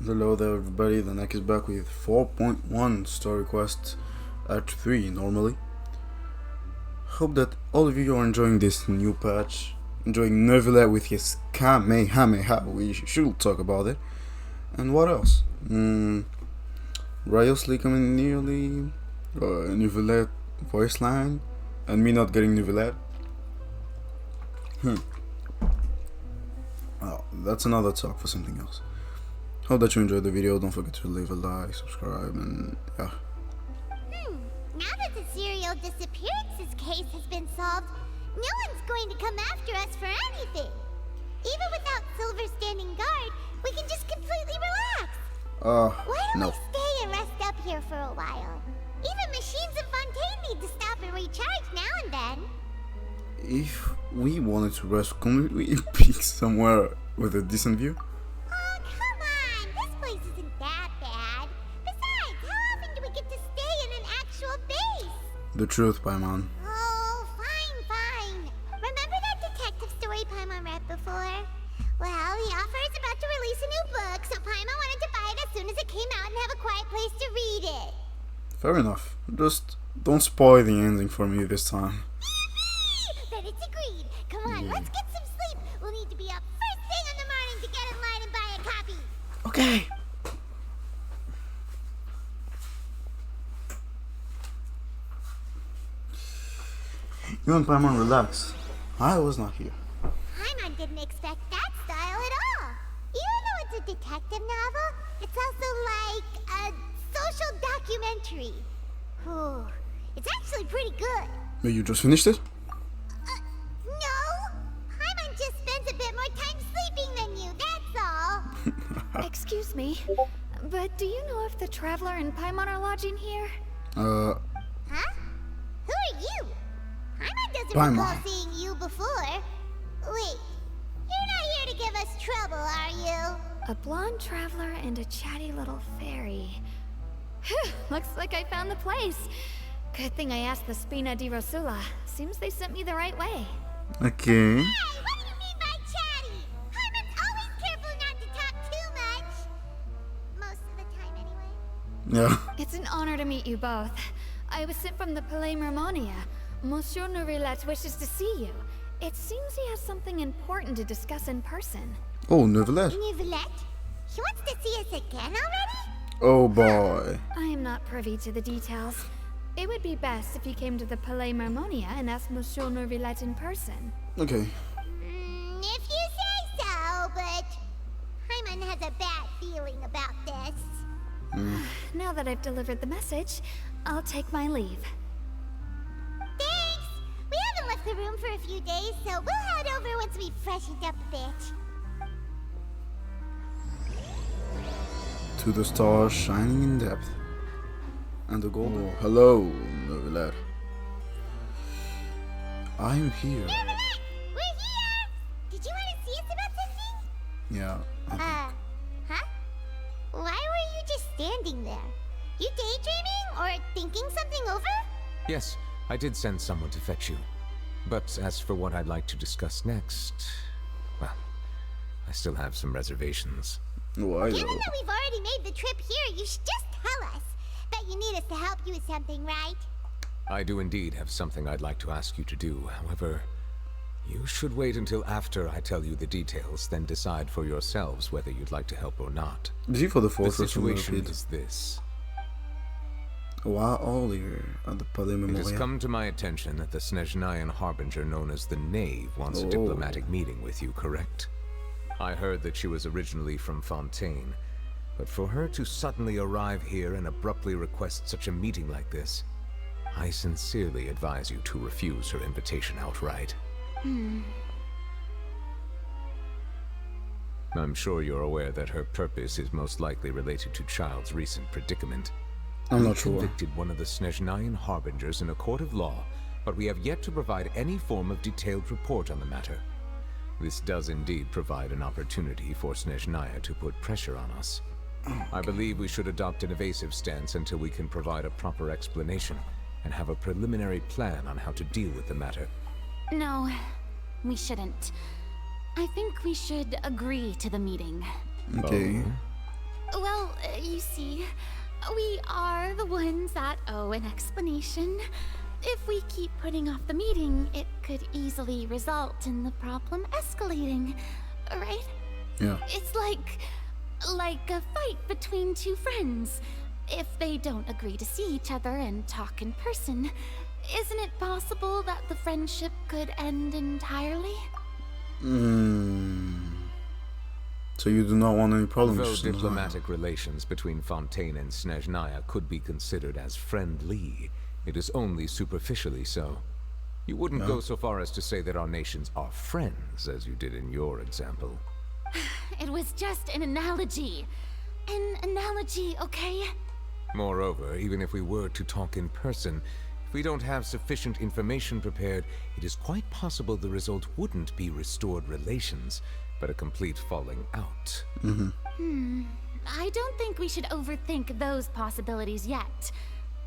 Hello there everybody, the neck is back with 4.1 story quest Act 3 normally. Hope that all of you are enjoying this new patch, enjoying Neuvillette with his Kamehameha, we should talk about it. And what else? Riosley coming nearly, Neuvillette voice line, and me not getting Neuvillette. Well, that's another talk for something else. Hope that you enjoyed the video. Don't forget to leave a like, subscribe, and yeah. Now that the serial disappearances case has been solved, no one's going to come after us for anything. Even without Silver standing guard, we can just completely relax. Why don't no. we stay and rest up here for a while? Even machines in Fontaine need to stop and recharge now and then. If we wanted to rest, couldn't we pick somewhere with a decent view? Oh, come on! This place isn't that bad. Besides, how often do we get to stay in an actual base? The truth, Paimon. Oh, fine. Remember that detective story Paimon read before? Well, the author is about to release a new book, so Paimon wanted to buy it as soon as it came out and have a quiet place to read it. Fair enough. Just don't spoil the ending for me this time. Then it's agreed. Come on, let's get some sleep. We'll need to be up first thing in the morning to get in line and buy a copy. Okay. You and Paimon relax. I was not here. Paimon didn't expect that style at all. Even though it's a detective novel, it's also like a social documentary. Whew. It's actually pretty good. Wait, you just finished it? No. Paimon just spends a bit more time sleeping than you, that's all. Excuse me, but do you know if the Traveler and Paimon are lodging here? Huh? Who are you? Paimon doesn't recall seeing you before. Wait, you're not here to give us trouble, are you? A blonde traveler and a chatty little fairy. Phew, looks like I found the place. Good thing I asked the Spina di Rosula. Seems they sent me the right way. Okay. Hey, what do you mean by chatty? Paimon's always careful not to talk too much. Most of the time, anyway. Yeah. It's an honor to meet you both. I was sent from the Palais Mermonia. Monsieur Neuvillette wishes to see you. It seems he has something important to discuss in person. Oh, Neuvillette. Neuvillette? He wants to see us again already? Oh boy. I am not privy to the details. It would be best if you came to the Palais Mermonia and asked Monsieur Neuvillette in person. Okay. If you say so, but Paimon has a bad feeling about this. Now that I've delivered the message, I'll take my leave. Thanks! We haven't left the room for a few days, so we'll head over once we've freshened up a bit. To the stars shining in depth. And the gold. Oh, hello, Neuvillette. I'm here. Neuvillette! We're here! Did you want to see us about something? Yeah. Huh? Why were you just standing there? You daydreaming or thinking something over? Yes, I did send someone to fetch you. But as for what I'd like to discuss next, well, I still have some reservations. Why Given though? that we've already made the trip here, you should just tell us. Bet you need us to help you with something, right? I do indeed have something I'd like to ask you to do. However, you should wait until after I tell you the details, then decide for yourselves whether you'd like to help or not. Is he for the The fortress situation is this. While earlier at the Palais It has Memorial. come to my attention that the Snezhnayan harbinger known as the Knave wants a diplomatic meeting with you, correct? I heard that she was originally from Fontaine, but for her to suddenly arrive here and abruptly request such a meeting like this, I sincerely advise you to refuse her invitation outright. I'm sure you're aware that her purpose is most likely related to Child's recent predicament. I'm We not sure. convicted one of the Snezhnayan harbingers in a court of law, but we have yet to provide any form of detailed report on the matter. This does indeed provide an opportunity for Snezhnaya to put pressure on us. I believe we should adopt an evasive stance until we can provide a proper explanation and have a preliminary plan on how to deal with the matter. No, we shouldn't. I think we should agree to the meeting. Okay. Well, you see, we are the ones that owe an explanation. If we keep putting off the meeting, it could easily result in the problem escalating, right? Yeah. It's like a fight between two friends. If they don't agree to see each other and talk in person, isn't it possible that the friendship could end entirely? So you do not want any problems? Though diplomatic relations between Fontaine and Snezhnaya could be considered as friendly, it is only superficially so. You wouldn't go so far as to say that our nations are friends, as you did in your example. It was just an analogy. An analogy, okay? Moreover, even if we were to talk in person, if we don't have sufficient information prepared, it is quite possible the result wouldn't be restored relations, but a complete falling out. I don't think we should overthink those possibilities yet.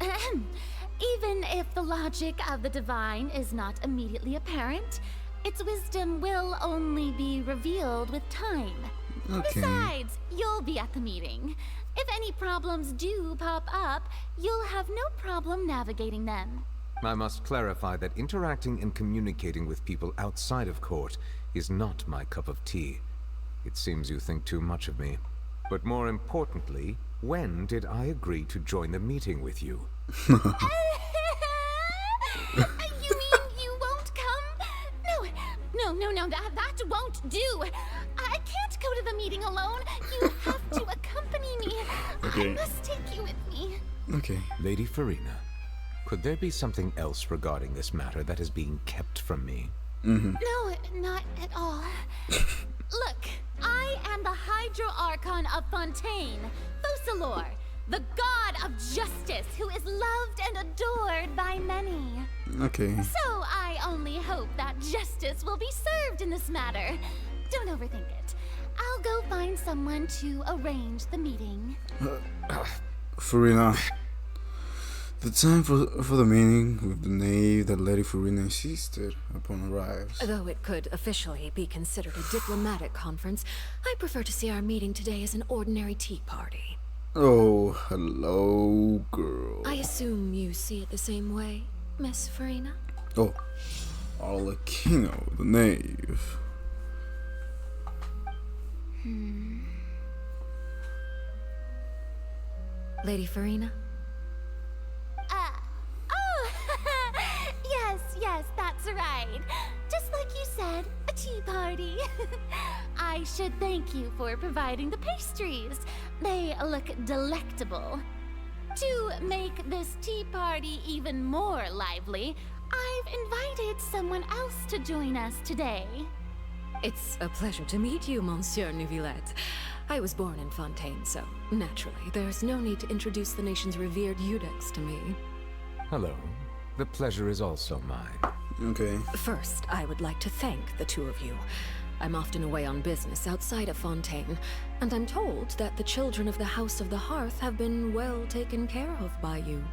Even if the logic of the divine is not immediately apparent, its wisdom will only be revealed with time. Okay. Besides, you'll be at the meeting. If any problems do pop up, you'll have no problem navigating them. I must clarify that interacting and communicating with people outside of court is not my cup of tea. It seems you think too much of me. But more importantly, when did I agree to join the meeting with you? You mean you won't come? No, that won't do. I can't go to the meeting alone. You have to accompany me. Okay. I must take you with me. Okay. Lady Farina, could there be something else regarding this matter that is being kept from me? No, not at all. Look, I am the Hydro Archon of Fontaine, Focalor, the god of justice who is loved and adored by many. Okay. So I only hope that justice will be served in this matter. Don't overthink it. I'll go find someone to arrange the meeting. Farina. The time for the meeting with the knave that Lady Farina insisted upon arrives. Though it could officially be considered a diplomatic conference, I prefer to see our meeting today as an ordinary tea party. Oh, hello, girl. I assume you see it the same way, Miss Farina? Oh, Arlecchino, the knave. Lady Farina? Yes, that's right. Just like you said, a tea party. I should thank you for providing the pastries. They look delectable. To make this tea party even more lively, I've invited someone else to join us today. It's a pleasure to meet you, Monsieur Neuvillette. I was born in Fontaine, so naturally, there's no need to introduce the nation's revered Eudex to me. Hello. The pleasure is also mine. Okay. First, I would like to thank the two of you. I'm often away on business outside of Fontaine, and I'm told that the children of the House of the Hearth have been well taken care of by you.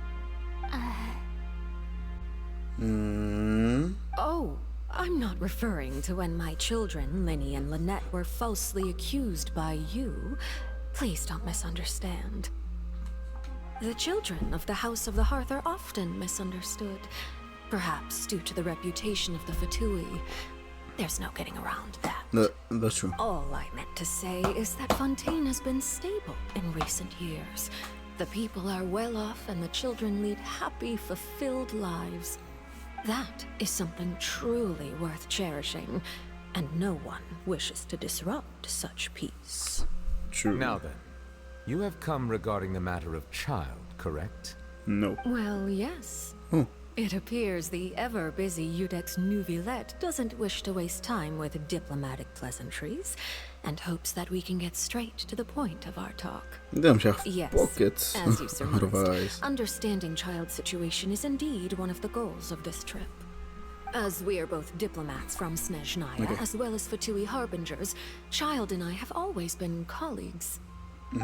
Oh, I'm not referring to when my children, Linny and Lynette, were falsely accused by you. Please don't misunderstand. The children of the House of the Hearth are often misunderstood, perhaps due to the reputation of the Fatui. There's no getting around that. That's true. All I meant to say is that Fontaine has been stable in recent years. The people are well off and the children lead happy, fulfilled lives. That is something truly worth cherishing, and no one wishes to disrupt such peace. True. Now then, you have come regarding the matter of child, correct? No. Well, yes. Oh. It appears the ever-busy Eudex Neuvillette doesn't wish to waste time with diplomatic pleasantries, and hopes that we can get straight to the point of our talk. Damn, she have Yes, pockets as you out of her surmised, eyes. understanding child's situation is indeed one of the goals of this trip. As we are both diplomats from Snezhnaya, as well as Fatui harbingers, Child and I have always been colleagues.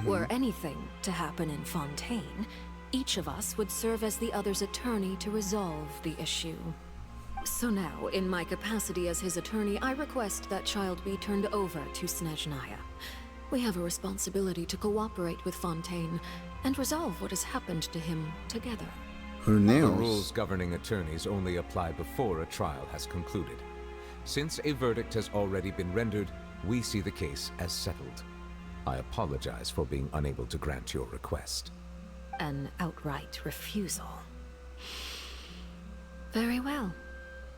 Were anything to happen in Fontaine, each of us would serve as the other's attorney to resolve the issue. So now, in my capacity as his attorney, I request that Child be turned over to Snezhnaya. We have a responsibility to cooperate with Fontaine and resolve what has happened to him together. Her The nails. rules governing attorneys only apply before a trial has concluded. Since a verdict has already been rendered, we see the case as settled. I apologize for being unable to grant your request. An outright refusal. Very well.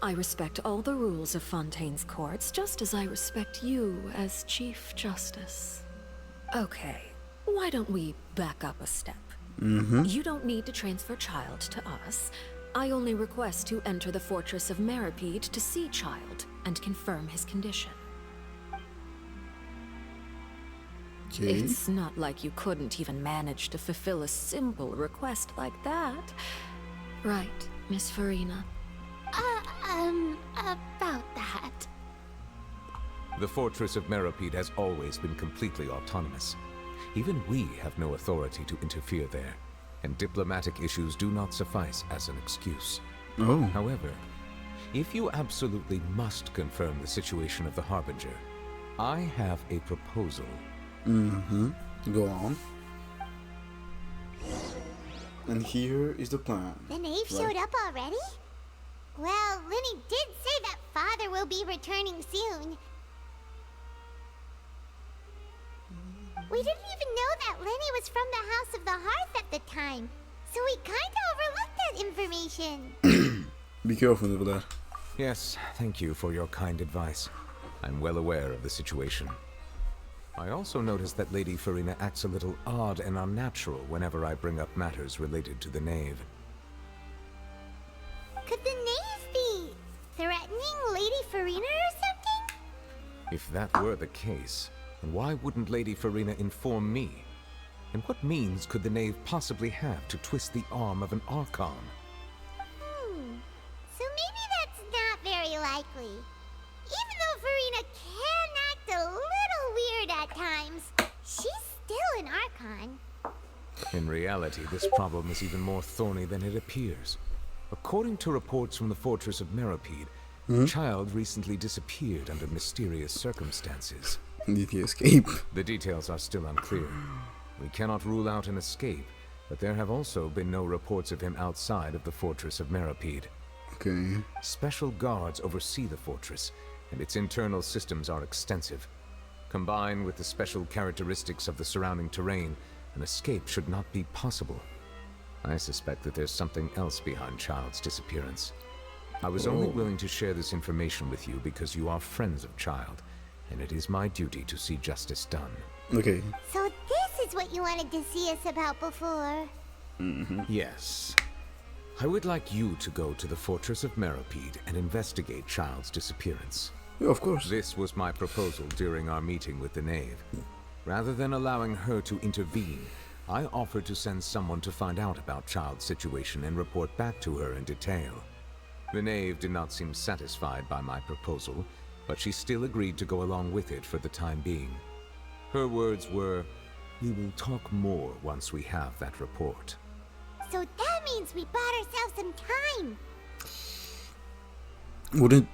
I respect all the rules of Fontaine's courts, just as I respect you as Chief Justice. Okay, why don't we back up a step? You don't need to transfer Child to us. I only request to enter the Fortress of Meripede to see Child and confirm his condition. Okay. It's not like you couldn't even manage to fulfill a simple request like that. Right, Miss Farina? About that. The Fortress of Meripede has always been completely autonomous. Even we have no authority to interfere there, and diplomatic issues do not suffice as an excuse. Oh. However, if you absolutely must confirm the situation of the Harbinger, I have a proposal. Go on. And here is the plan. The knave showed up already? Well, Lenny did say that father will be returning soon. We didn't even know that Lenny was from the House of the Hearth at the time, so we kinda overlooked that information. Be careful over there. Yes, thank you for your kind advice. I'm well aware of the situation. I also noticed that Lady Farina acts a little odd and unnatural whenever I bring up matters related to the knave. Could the knave be threatening Lady Farina or something? If that were the case, then why wouldn't Lady Farina inform me? And what means could the knave possibly have to twist the arm of an Archon? So maybe that's not very likely. Even though Farina can act a little weird at times, she's still an Archon. In reality, this problem is even more thorny than it appears. According to reports from the Fortress of Meripede, Child recently disappeared under mysterious circumstances. Did he escape? The details are still unclear. We cannot rule out an escape, but there have also been no reports of him outside of the Fortress of Meripede. Okay. Special guards oversee the fortress, and its internal systems are extensive. Combined with the special characteristics of the surrounding terrain, an escape should not be possible. I suspect that there's something else behind Child's disappearance. I was only willing to share this information with you because you are friends of Child, and it is my duty to see justice done. Okay. So this is what you wanted to see us about before. Yes. I would like you to go to the Fortress of Meripede and investigate Child's disappearance. Yeah, of course. This was my proposal during our meeting with the knave. Rather than allowing her to intervene, I offered to send someone to find out about Child's situation and report back to her in detail. The knave did not seem satisfied by my proposal, but she still agreed to go along with it for the time being. Her words were, "We will talk more once we have that report." So that means we bought ourselves some time. Wouldn't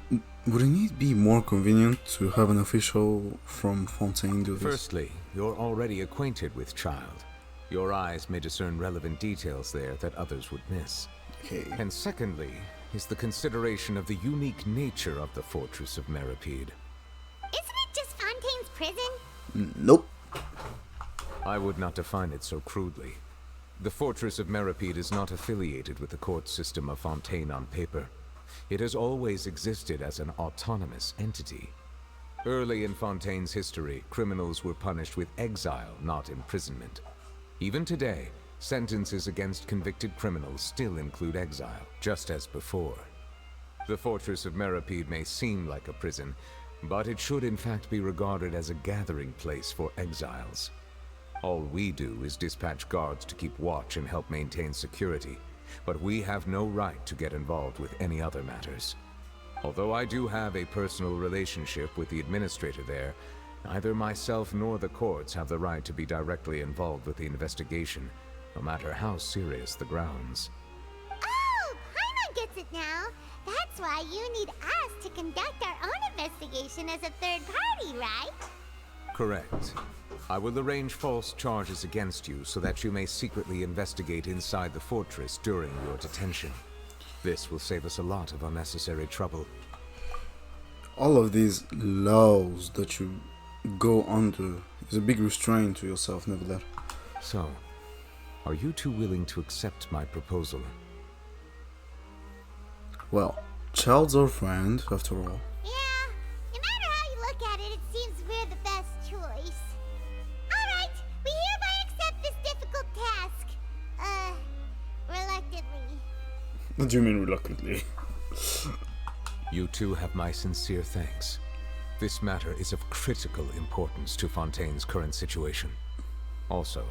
it be more convenient to have an official from Fontaine do this? Firstly, you're already acquainted with Child. Your eyes may discern relevant details there that others would miss. Okay. And secondly, is the consideration of the unique nature of the Fortress of Meripede. Isn't it just Fontaine's prison? Nope. I would not define it so crudely. The Fortress of Meripede is not affiliated with the court system of Fontaine on paper. It has always existed as an autonomous entity. Early in Fontaine's history, criminals were punished with exile, not imprisonment. Even today, sentences against convicted criminals still include exile, just as before. The Fortress of Meripede may seem like a prison, but it should in fact be regarded as a gathering place for exiles. All we do is dispatch guards to keep watch and help maintain security, but we have no right to get involved with any other matters. Although I do have a personal relationship with the administrator there, neither myself nor the courts have the right to be directly involved with the investigation, no matter how serious the grounds. Oh, Paimon gets it now. That's why you need us to conduct our own investigation as a third party, right? Correct. I will arrange false charges against you so that you may secretly investigate inside the fortress during your detention. This will save us a lot of unnecessary trouble. All of these laws that you go under is a big restraint to yourself, never that. So, are you two willing to accept my proposal? Well, child's our friend, after all. Yeah, no matter how you look at it, it seems we're the best choice. Alright, we hereby accept this difficult task. Reluctantly. What do you mean reluctantly? You two have my sincere thanks. This matter is of critical importance to Fontaine's current situation. Also,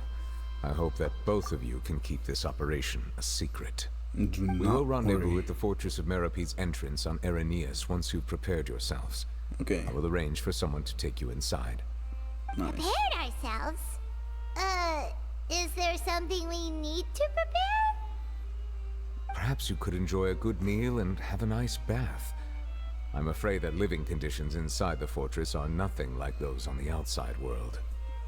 I hope that both of you can keep this operation a secret. Do We will not rendezvous worry. at the Fortress of Merapede's entrance on Eraneus once you've prepared yourselves. Okay, I will arrange for someone to take you inside. nice. Prepared ourselves? Is there something we need to prepare? Perhaps you could enjoy a good meal and have a nice bath. I'm afraid that living conditions inside the fortress are nothing like those on the outside world.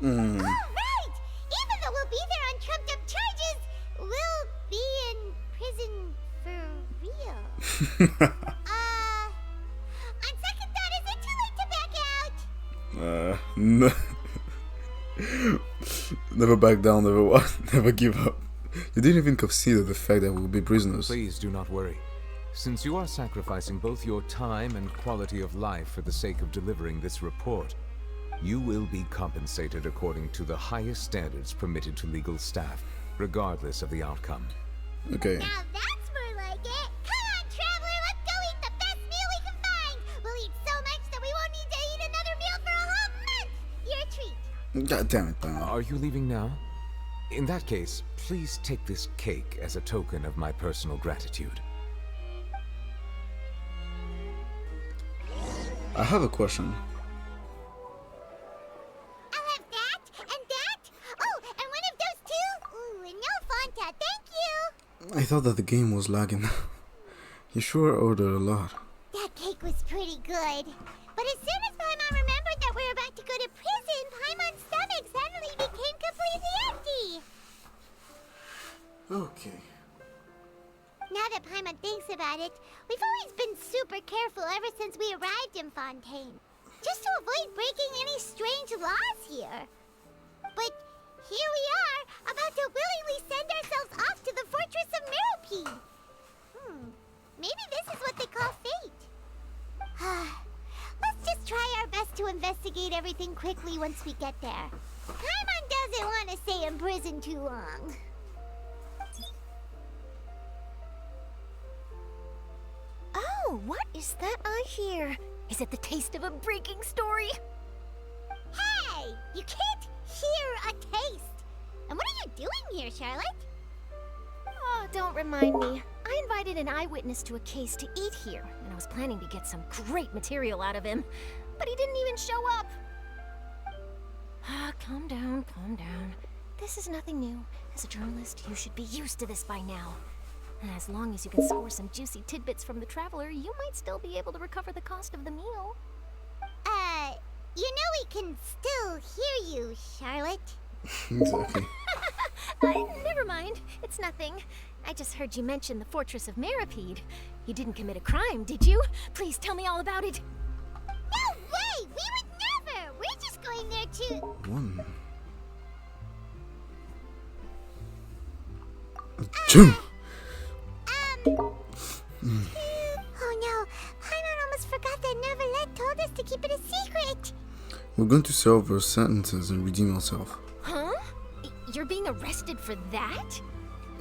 Mm. Alright! Even though we'll be there on trumped up charges, we'll be in prison for real. On second thought, is it too late to back out? No. Never back down, never what? Never give up. You didn't even consider the fact that we'll be prisoners. Please do not worry. Since you are sacrificing both your time and quality of life for the sake of delivering this report, you will be compensated according to the highest standards permitted to legal staff, regardless of the outcome. Okay. Now that's more like it. Come on, traveler, let's go eat the best meal we can find. We'll eat so much that we won't need to eat another meal for a whole month. You're a treat. God damn it, Pam. Are you leaving now? In that case, please take this cake as a token of my personal gratitude. I have a question. I'll have that and that. Oh, and one of those two. Ooh, and no Fanta, thank you. I thought that the game was lagging. You sure ordered a lot. That cake was pretty good. But as soon as Paimon remembered that we were about to go to prison, Paimon's stomach suddenly became completely empty. Okay. Now that Paimon thinks about it, we've always been super careful ever since we arrived in Fontaine. Just to avoid breaking any strange laws here. But here we are, about to willingly send ourselves off to the Fortress of Meropide. Maybe this is what they call fate. Let's just try our best to investigate everything quickly once we get there. Paimon doesn't want to stay in prison too long. Oh, what is that I hear? Is it the taste of a breaking story? Hey! You can't hear a taste! And what are you doing here, Charlotte? Oh, don't remind me. I invited an eyewitness to a case to eat here, and I was planning to get some great material out of him. But he didn't even show up. Calm down, calm down. This is nothing new. As a journalist, you should be used to this by now. And as long as you can score some juicy tidbits from the traveler, you might still be able to recover the cost of the meal. You know we can still hear you, Charlotte. Exactly. Never mind. It's nothing. I just heard you mention the Fortress of Meripede. You didn't commit a crime, did you? Please tell me all about it. No way! We would never! We're just going there to... One. Two. Oh no, Paimon almost forgot that Neverlet told us to keep it a secret. We're going to serve our sentences and redeem ourselves. Huh? You're being arrested for that?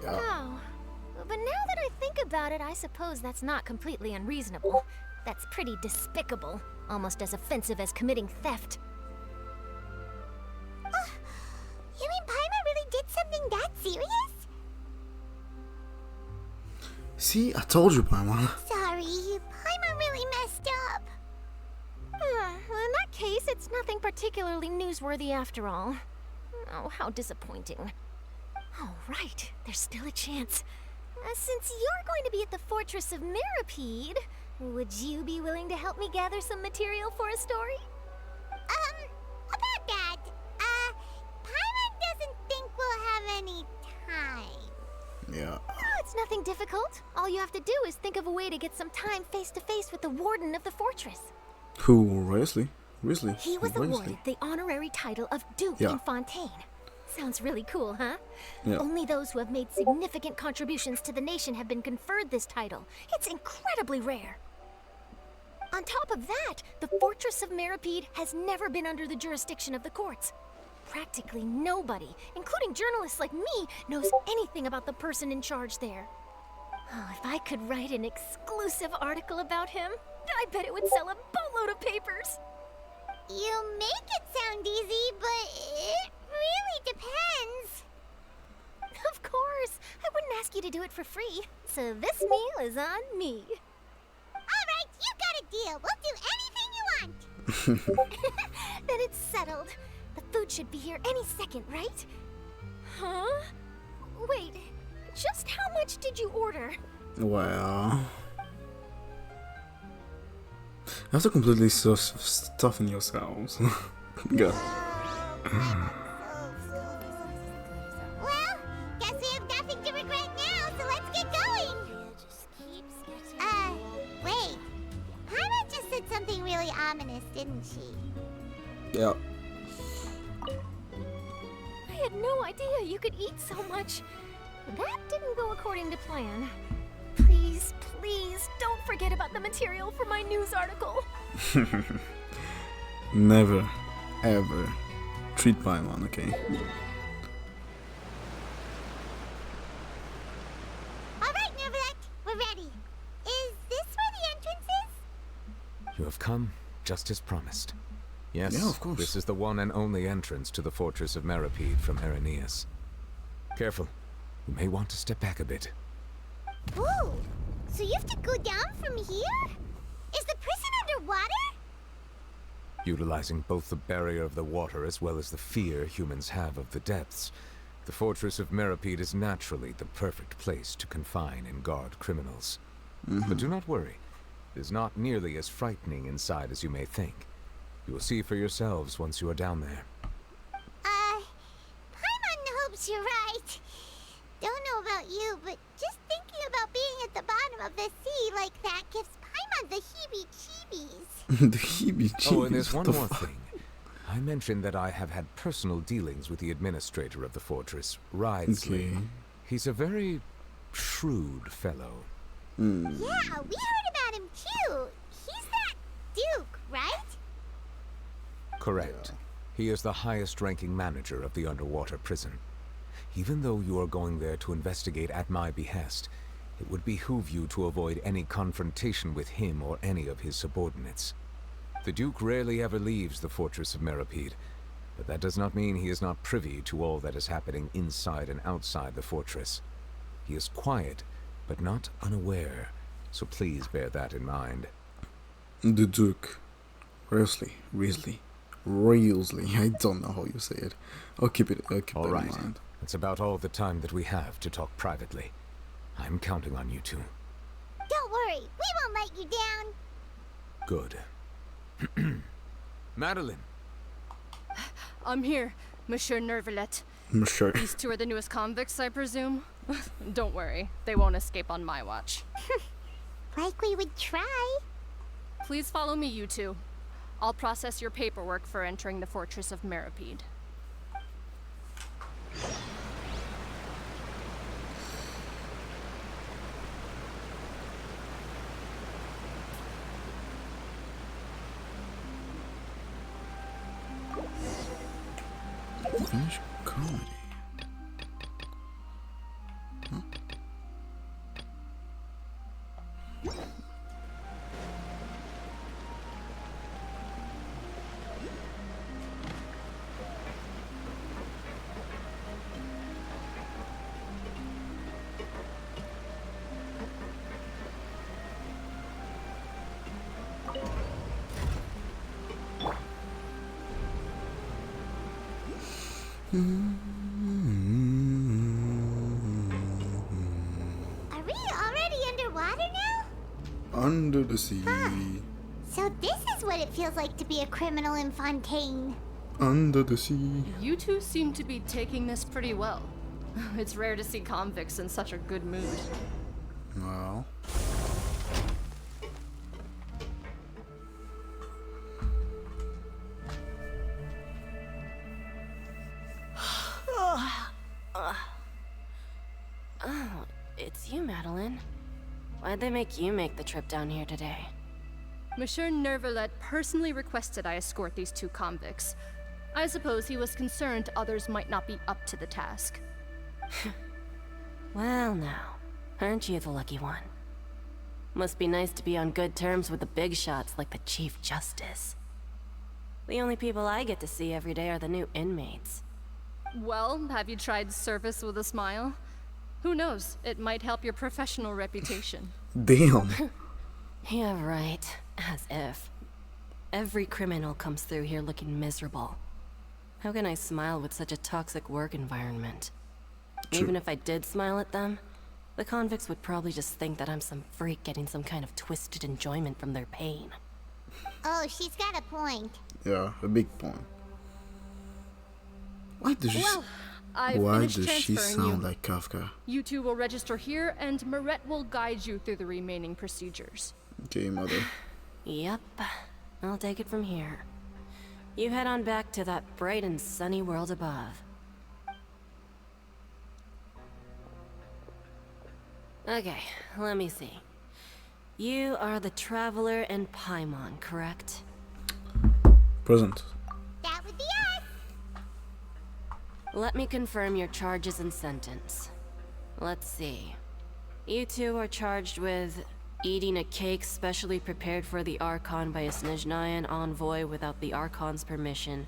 Yeah. Oh. But now that I think about it, I suppose that's not completely unreasonable. That's pretty despicable. Almost as offensive as committing theft. You mean Paimon really did something that serious? See, I told you, Paimon. Sorry, Paimon really messed up. Well, in that case, it's nothing particularly newsworthy after all. Oh, how disappointing. Oh, right. There's still a chance. Since you're going to be at the Fortress of Meripede, would you be willing to help me gather some material for a story? About that, Yeah. Oh, it's nothing difficult. All you have to do is think of a way to get some time face to face with the warden of the fortress. Who, Risley? He was awarded the honorary title of Duke Yeah. in Fontaine. Sounds really cool, huh? Yeah. Only those who have made significant contributions to the nation have been conferred this title. It's incredibly rare. On top of that, the fortress of Meripede has never been under the jurisdiction of the courts. Practically nobody, including journalists like me, knows anything about the person in charge there. Oh, if I could write an exclusive article about him, I bet it would sell a boatload of papers. You make it sound easy, but it really depends. Of course, I wouldn't ask you to do it for free. So this meal is on me. Alright, you got a deal. We'll do anything you want. Then it's settled. The food should be here any second, right? Huh? Wait, just how much did you order? Well, you have to completely stuff in yourselves. Go. Well, guess we have nothing to regret now, so let's get going. Wait. Paimon just said something really ominous, didn't she? Yeah. I had no idea you could eat so much. That didn't go according to plan. Please, please, don't forget about the material for my news article. Never, ever treat Paimon, okay? Alright, Neverlect, we're ready. Is this where the entrance is? You have come just as promised. Yes, Yeah, of course. this is the one and only entrance to the fortress of Meripede from Araneus. Careful, you may want to step back a bit. Ooh, so you have to go down from here? Is the prison underwater? Utilizing both the barrier of the water as well as the fear humans have of the depths, the fortress of Meripede is naturally the perfect place to confine and guard criminals. But do not worry, it is not nearly as frightening inside as you may think. You will see for yourselves once you are down there. Paimon hopes you're right. Don't know about you, but just thinking about being at the bottom of the sea like that gives Paimon the heebie-jeebies. The heebie-jeebies. Oh, and there's what one the more fuck? thing. I mentioned that I have had personal dealings with the administrator of the fortress, Risley. Okay. He's a very shrewd fellow. Yeah, we heard about him too. He's that Duke, right? Correct. He is the highest-ranking manager of the underwater prison. Even though you are going there to investigate at my behest, it would behoove you to avoid any confrontation with him or any of his subordinates. The Duke rarely ever leaves the fortress of Meripede, but that does not mean he is not privy to all that is happening inside and outside the fortress. He is quiet, but not unaware, so please bear that in mind. The Duke. Risley. I don't know how you say it. I'll keep that All in right. mind. That's about all the time that we have to talk privately. I'm counting on you two. Don't worry, we won't let you down. Good. Madeline! I'm here, Monsieur Nervalet. I'm sure. These two are the newest convicts, I presume? Don't worry, they won't escape on my watch. Like we would try. Please follow me, you two. I'll process your paperwork for entering the fortress of Meripede. Finish comedy. Huh? Are we already underwater now? Under the sea. So this is what it feels like to be a criminal in Fontaine. Under the sea. You two seem to be taking this pretty well. It's rare to see convicts in such a good mood. Well. Oh, it's you, Madeline. Why'd they make you make the trip down here today? Monsieur Nervalet personally requested I escort these two convicts. I suppose he was concerned others might not be up to the task. Well now, aren't you the lucky one? Must be nice to be on good terms with the big shots like the Chief Justice. The only people I get to see every day are the new inmates. Well, have you tried service with a smile? Who knows, it might help your professional reputation. Damn. Yeah, right. As if. Every criminal comes through here looking miserable. How can I smile with such a toxic work environment? True. Even if I did smile at them, the convicts would probably just think that I'm some freak getting some kind of twisted enjoyment from their pain. Oh, she's got a point. Yeah, a big point. Why does she, Well, I've why finished does she transferring sound you. like Kafka? You two will register here, and Moret will guide you through the remaining procedures. Okay, mother. Yep, I'll take it from here. You head on back to that bright and sunny world above. Okay, let me see. You are the Traveler and Paimon, correct? Present. That would be us. Let me confirm your charges and sentence. Let's see. You two are charged with eating a cake specially prepared for the Archon by a Snezhnayan envoy without the Archon's permission,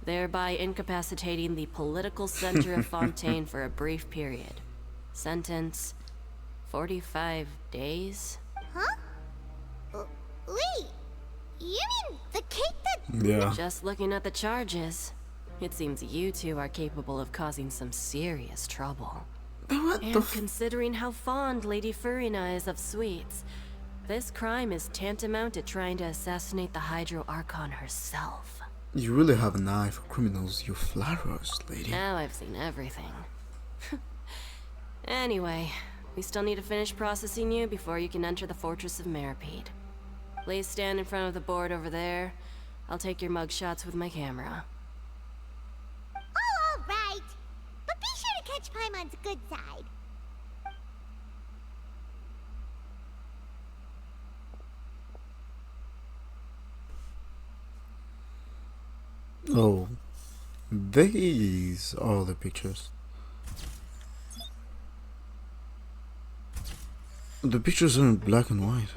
thereby incapacitating the political center of Fontaine for a brief period. Sentence: 45 days? Huh? Wait, you mean the cake that... Yeah. Just looking at the charges, it seems you two are capable of causing some serious trouble. What the And considering how fond Lady Furina is of sweets, this crime is tantamount to trying to assassinate the Hydro Archon herself. You really have an eye for criminals, you flatter us, lady. Now I've seen everything. Anyway, we still need to finish processing you before you can enter the Fortress of Meripede. Please stand in front of the board over there. I'll take your mug shots with my camera. Oh, all right. But be sure to catch Paimon's good side. Oh, these are the pictures. The pictures are in black and white.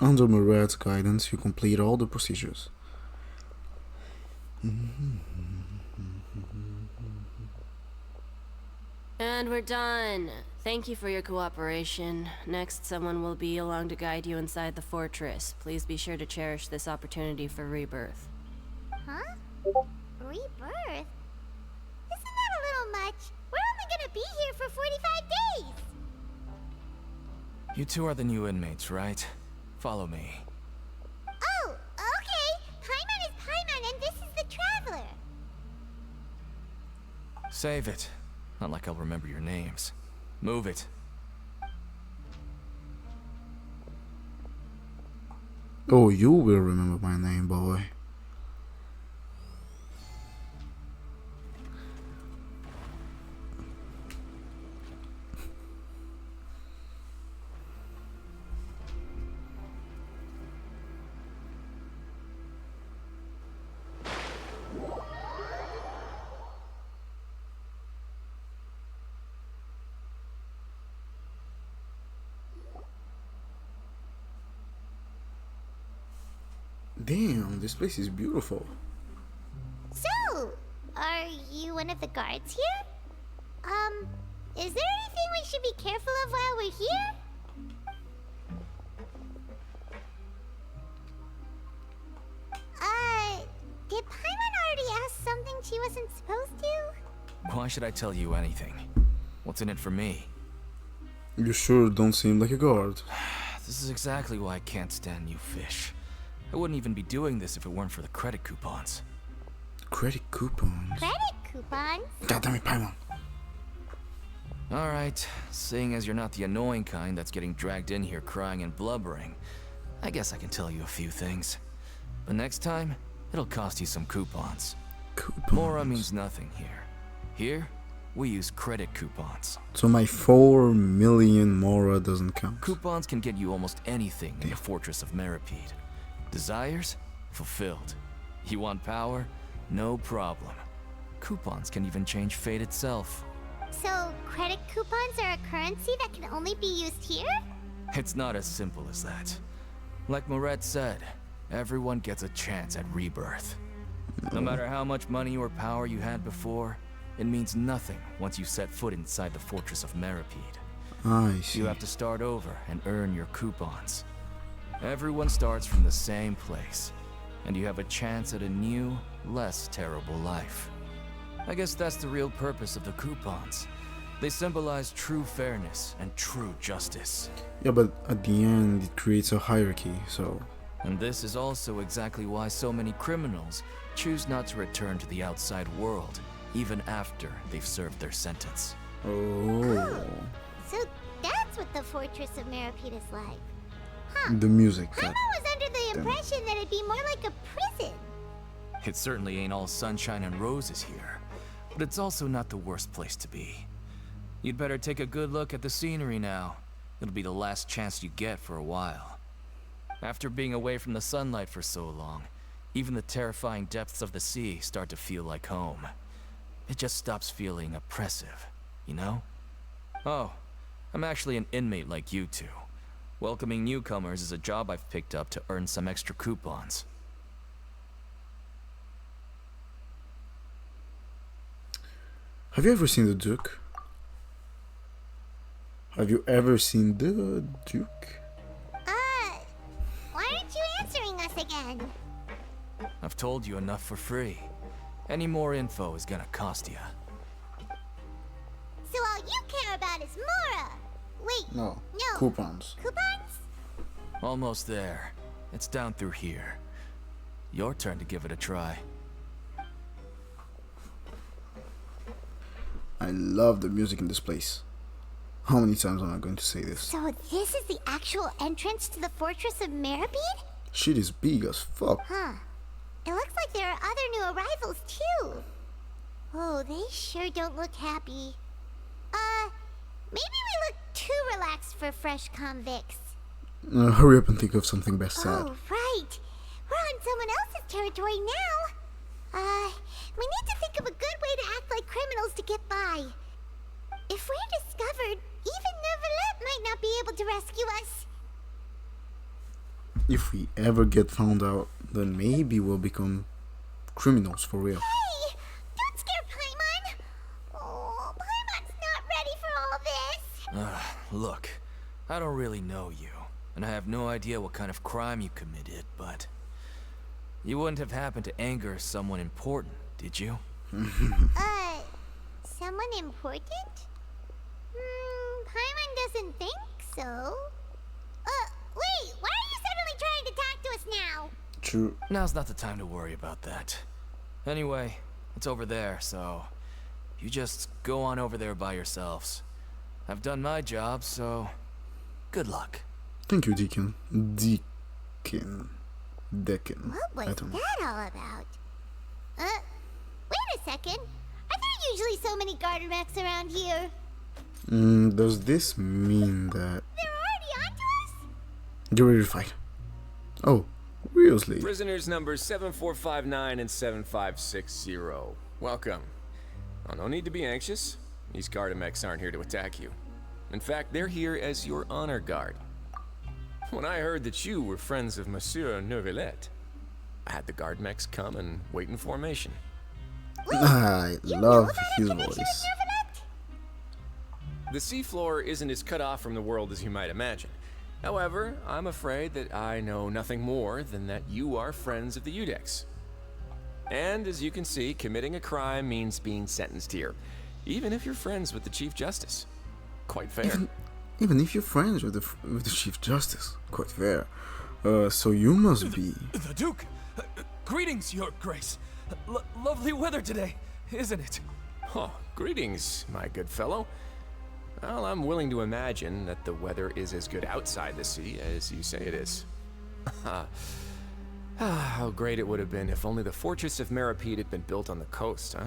Under Murad's guidance, you complete all the procedures. And we're done. Thank you for your cooperation. Next, someone will be along to guide you inside the fortress. Please be sure to cherish this opportunity for rebirth. Huh? Rebirth? Isn't that a little much? We're only gonna be here for 45 days! You two are the new inmates, right? Follow me. Oh, okay! Paimon is Paimon and this is the Traveler! Save it. Not like I'll remember your names. Move it. Oh, you will remember my name, boy. Damn, this place is beautiful. So, are you one of the guards here? Is there anything we should be careful of while we're here? Did Paimon already ask something she wasn't supposed to? Why should I tell you anything? What's in it for me? You sure don't seem like a guard. This is exactly why I can't stand you fish. I wouldn't even be doing this if it weren't for the credit coupons. Credit coupons? Credit coupons? God damn it, Paimon. Alright, seeing as you're not the annoying kind that's getting dragged in here crying and blubbering, I guess I can tell you a few things. But next time, it'll cost you some coupons. Coupons? Mora means nothing here. Here, we use credit coupons. So my 4 million Mora doesn't count. Coupons can get you almost anything in the Fortress of Meripede. Desires? Fulfilled. You want power? No problem. Coupons can even change fate itself. So, credit coupons are a currency that can only be used here? It's not as simple as that. Like Moret said, everyone gets a chance at rebirth. No matter how much money or power you had before, it means nothing once you set foot inside the Fortress of Meripede. I see. You have to start over and earn your coupons. Everyone starts from the same place, and you have a chance at a new, less terrible life. I guess that's the real purpose of the coupons. They symbolize true fairness and true justice. Yeah, but at the end it creates a hierarchy, so... And this is also exactly why so many criminals choose not to return to the outside world, even after they've served their sentence. Oh. So that's what the Fortress of Meripede is like. The music. Paimon was under the impression that it'd be more like a prison. It certainly ain't all sunshine and roses here, but it's also not the worst place to be. You'd better take a good look at the scenery now. It'll be the last chance you get for a while. After being away from the sunlight for so long, even the terrifying depths of the sea start to feel like home. It just stops feeling oppressive, you know? Oh, I'm actually an inmate like you two. Welcoming newcomers is a job I've picked up to earn some extra coupons. Have you ever seen the Duke? Have you ever seen the Duke? Why aren't you answering us again? I've told you enough for free. Any more info is gonna cost you. So all you care about is Mora! Wait, No. no. Coupons. Coupons? Almost there. It's down through here. Your turn to give it a try. I love the music in this place. How many times am I going to say this? So this is the actual entrance to the Fortress of Meripede? Shit is big as fuck. Huh. It looks like there are other new arrivals too. Oh, they sure don't look happy. Maybe we look too relaxed for fresh convicts. Hurry up and think of something best sad. Oh, right. We're on someone else's territory now. We need to think of a good way to act like criminals to get by. If we're discovered, even Neuvillette might not be able to rescue us. If we ever get found out, then maybe we'll become criminals for real. Hey! Don't scare Paimon! Oh, Paimon's not ready for all this. Look, I don't really know you, and I have no idea what kind of crime you committed, but you wouldn't have happened to anger someone important, did you? Someone important? Paimon doesn't think so. Wait, why are you suddenly trying to talk to us now? True. Now's not the time to worry about that. Anyway, it's over there, so you just go on over there by yourselves. I've done my job, so good luck. Thank you, Deacon. Deacon. What was that all about? Wait a second. Are there usually so many garter mechs around here? Does this mean that They're already onto us? you're ready to fight? Oh, seriously? Prisoners numbers 7459 and 7560. Welcome. Oh, no need to be anxious. These Gardamex aren't here to attack you. In fact, they're here as your honor guard. When I heard that you were friends of Monsieur Neuvillette, I had the Gardamex come and wait in formation. I love his voice. The seafloor isn't as cut off from the world as you might imagine. However, I'm afraid that I know nothing more than that you are friends of the Udex. And as you can see, committing a crime means being sentenced here, even if you're friends with the Chief Justice. Quite fair. Even if you're friends with the Chief Justice. Quite fair. So you must be... The Duke! Greetings, Your Grace. Lovely weather today, isn't it? Oh, greetings, my good fellow. Well, I'm willing to imagine that the weather is as good outside the sea as you say it is. How great it would have been if only the Fortress of Meripede had been built on the coast, huh?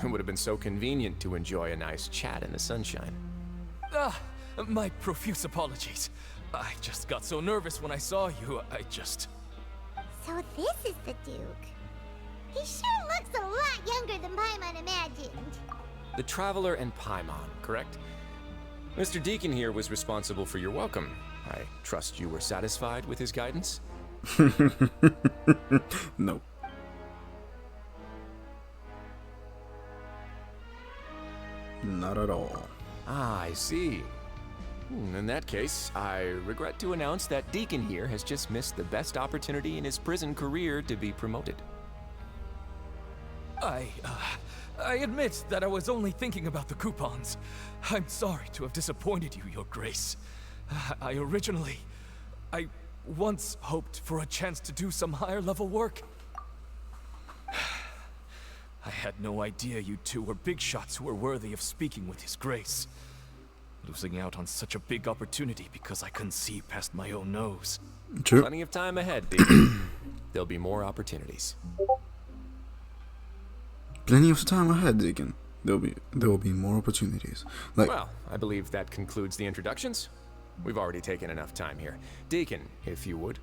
It would have been so convenient to enjoy a nice chat in the sunshine. My profuse apologies. I just got so nervous when I saw you, So this is the Duke. He sure looks a lot younger than Paimon imagined. The Traveler and Paimon, correct? Mr. Deacon here was responsible for your welcome. I trust you were satisfied with his guidance? No. Not at all. Ah, I see. In that case, I regret to announce that Deacon here has just missed the best opportunity in his prison career to be promoted. I admit that I was only thinking about the coupons. I'm sorry to have disappointed you, Your Grace. I once hoped for a chance to do some higher level work. I had no idea you two were big shots who were worthy of speaking with His Grace. Losing out on such a big opportunity because I couldn't see past my own nose. True. Plenty of time ahead, Deacon. There'll be more opportunities. Plenty of time ahead, Deacon. There will be more opportunities. Well, I believe that concludes the introductions. We've already taken enough time here. Deacon, if you would.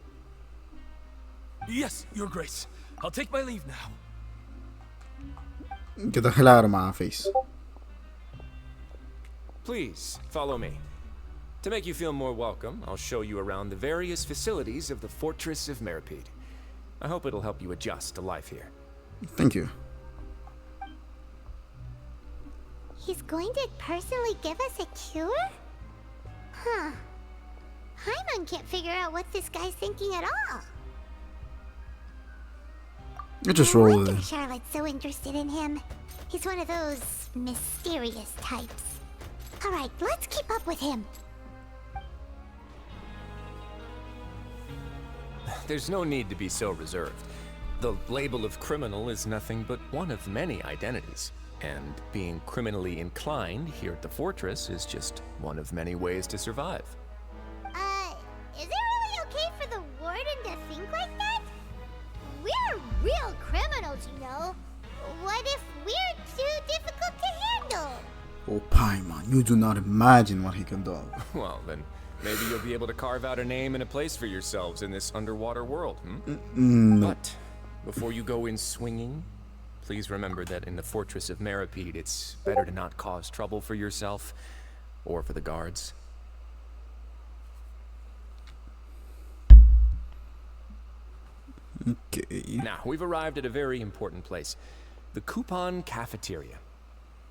Yes, Your Grace. I'll take my leave now. كده خلع مع face. Please, follow me. To make you feel more welcome, I'll show you around the various facilities of the Fortress of Meripede. I hope it'll help you adjust to life here. Thank you. He's going to personally give us a cure? Huh. Paimon can't figure out what this guy's thinking at all. You just No roll wonder it. Charlotte's so interested in him. He's one of those mysterious types. Alright, let's keep up with him. There's no need to be so reserved. The label of criminal is nothing but one of many identities. And being criminally inclined here at the fortress is just one of many ways to survive. Is it really okay for the warden to think like that? We're real criminals, you know. What if we're too difficult to handle? Oh, Paimon, you do not imagine what he can do. Well, then maybe you'll be able to carve out a name and a place for yourselves in this underwater world, But before you go in swinging, please remember that in the Fortress of Meripede, it's better to not cause trouble for yourself or for the guards. Okay. Now, we've arrived at a very important place. The Coupon Cafeteria.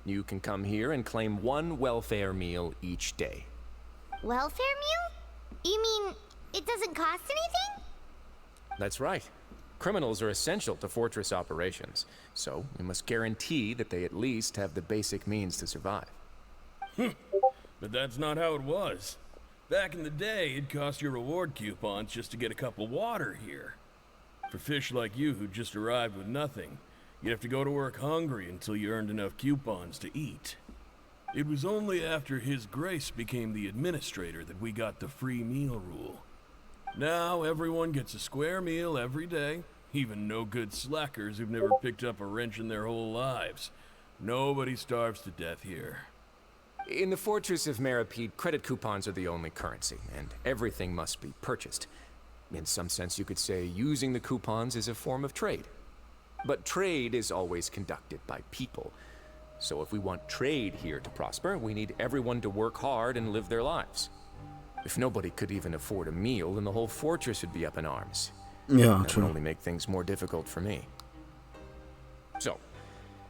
You can come here and claim one welfare meal each day. Welfare meal? You mean it doesn't cost anything? That's right. Criminals are essential to fortress operations, so we must guarantee that they at least have the basic means to survive. But that's not how it was. Back in the day, it cost your reward coupons just to get a cup of water here. For fish like you who just arrived with nothing, you'd have to go to work hungry until you earned enough coupons to eat. It was only after His Grace became the administrator that we got the free meal rule. Now everyone gets a square meal every day, even no-good slackers who've never picked up a wrench in their whole lives. Nobody starves to death here. In the Fortress of Meripede, credit coupons are the only currency, and everything must be purchased. In some sense, you could say using the coupons is a form of trade. But trade is always conducted by people. So if we want trade here to prosper, we need everyone to work hard and live their lives. If nobody could even afford a meal, then the whole fortress would be up in arms. Yeah, That true. would only make things more difficult for me. So,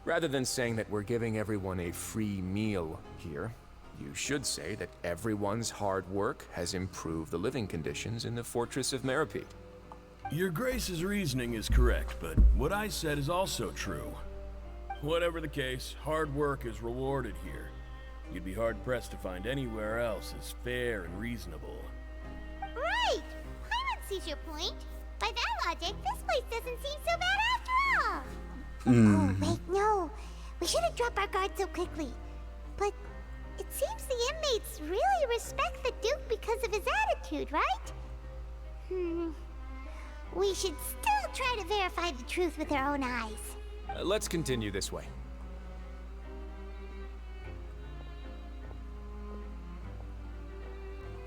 rather than saying that we're giving everyone a free meal here, you should say that everyone's hard work has improved the living conditions in the Fortress of Meripede. Your Grace's reasoning is correct, but what I said is also true. Whatever the case, hard work is rewarded here. You'd be hard-pressed to find anywhere else as fair and reasonable. Right! Paimon sees your point. By that logic, this place doesn't seem so bad after all. Oh, wait, no. We shouldn't drop our guard so quickly. But it seems the inmates really respect the Duke because of his attitude, right? We should still try to verify the truth with our own eyes. Let's continue this way.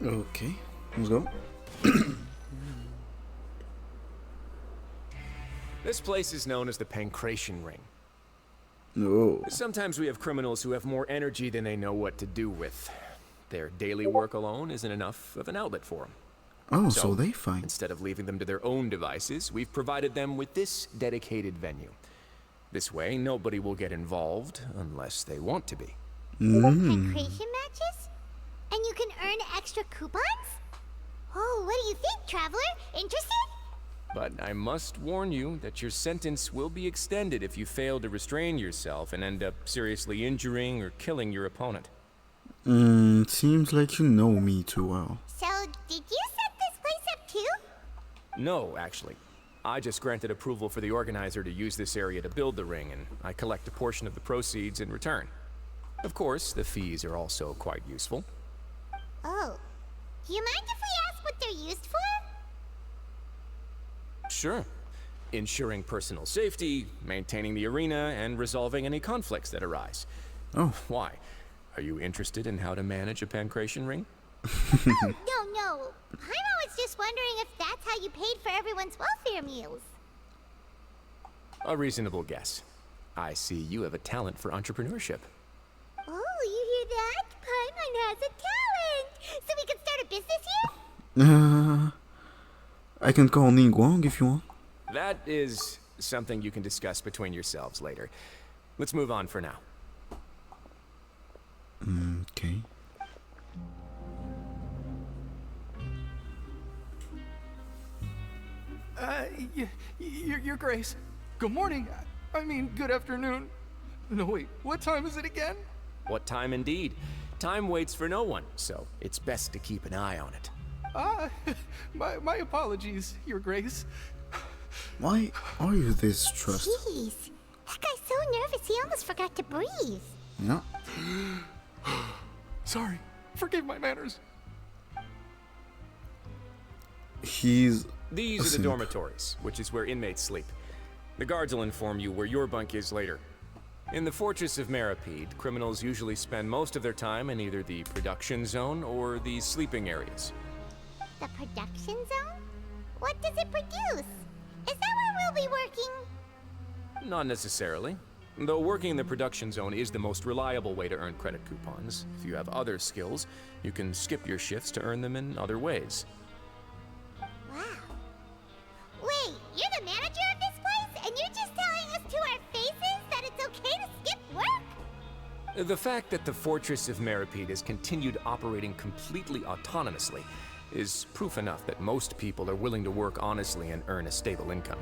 Okay, let's go. This place is known as the Pancration Ring. No. Sometimes we have criminals who have more energy than they know what to do with. Their daily work alone isn't enough of an outlet for them. Oh, so they find. Instead of leaving them to their own devices, we've provided them with this dedicated venue. This way, nobody will get involved unless they want to be. Pancration matches? And you can earn extra coupons? Oh, what do you think, Traveler? Interested? But I must warn you that your sentence will be extended if you fail to restrain yourself and end up seriously injuring or killing your opponent. Seems like you know me too well. So, did you set this place up too? No, actually. I just granted approval for the organizer to use this area to build the ring, and I collect a portion of the proceeds in return. Of course, the fees are also quite useful. Oh. Do you mind if we ask what they're used for? Sure. Ensuring personal safety, maintaining the arena, and resolving any conflicts that arise. Oh. Why? Are you interested in how to manage a pancration ring? No. Paimon was just wondering if that's how you paid for everyone's welfare meals. A reasonable guess. I see you have a talent for entrepreneurship. Oh, you hear that? Paimon has a talent! So we can start a business here? I can call Ningguang if you want. That is something you can discuss between yourselves later. Let's move on for now. Okay. Your Grace. Good morning. I mean, good afternoon. No, wait. What time is it again? What time indeed? Time waits for no one, so it's best to keep an eye on it. My apologies, Your Grace. Why are you this stressed? Jeez. That guy's so nervous he almost forgot to breathe. Yeah. Sorry. Forgive my manners. He's These are the dormitories, which is where inmates sleep. The guards will inform you where your bunk is later. In the Fortress of Meripede, criminals usually spend most of their time in either the production zone or the sleeping areas. The production zone? What does it produce? Is that where we'll be working? Not necessarily. Though working in the production zone is the most reliable way to earn credit coupons. If you have other skills, you can skip your shifts to earn them in other ways. Wow. Wait, you're the manager of this place, and you're just telling us to our faces that it's okay to skip work? The fact that the Fortress of Meripede has continued operating completely autonomously is proof enough that most people are willing to work honestly and earn a stable income.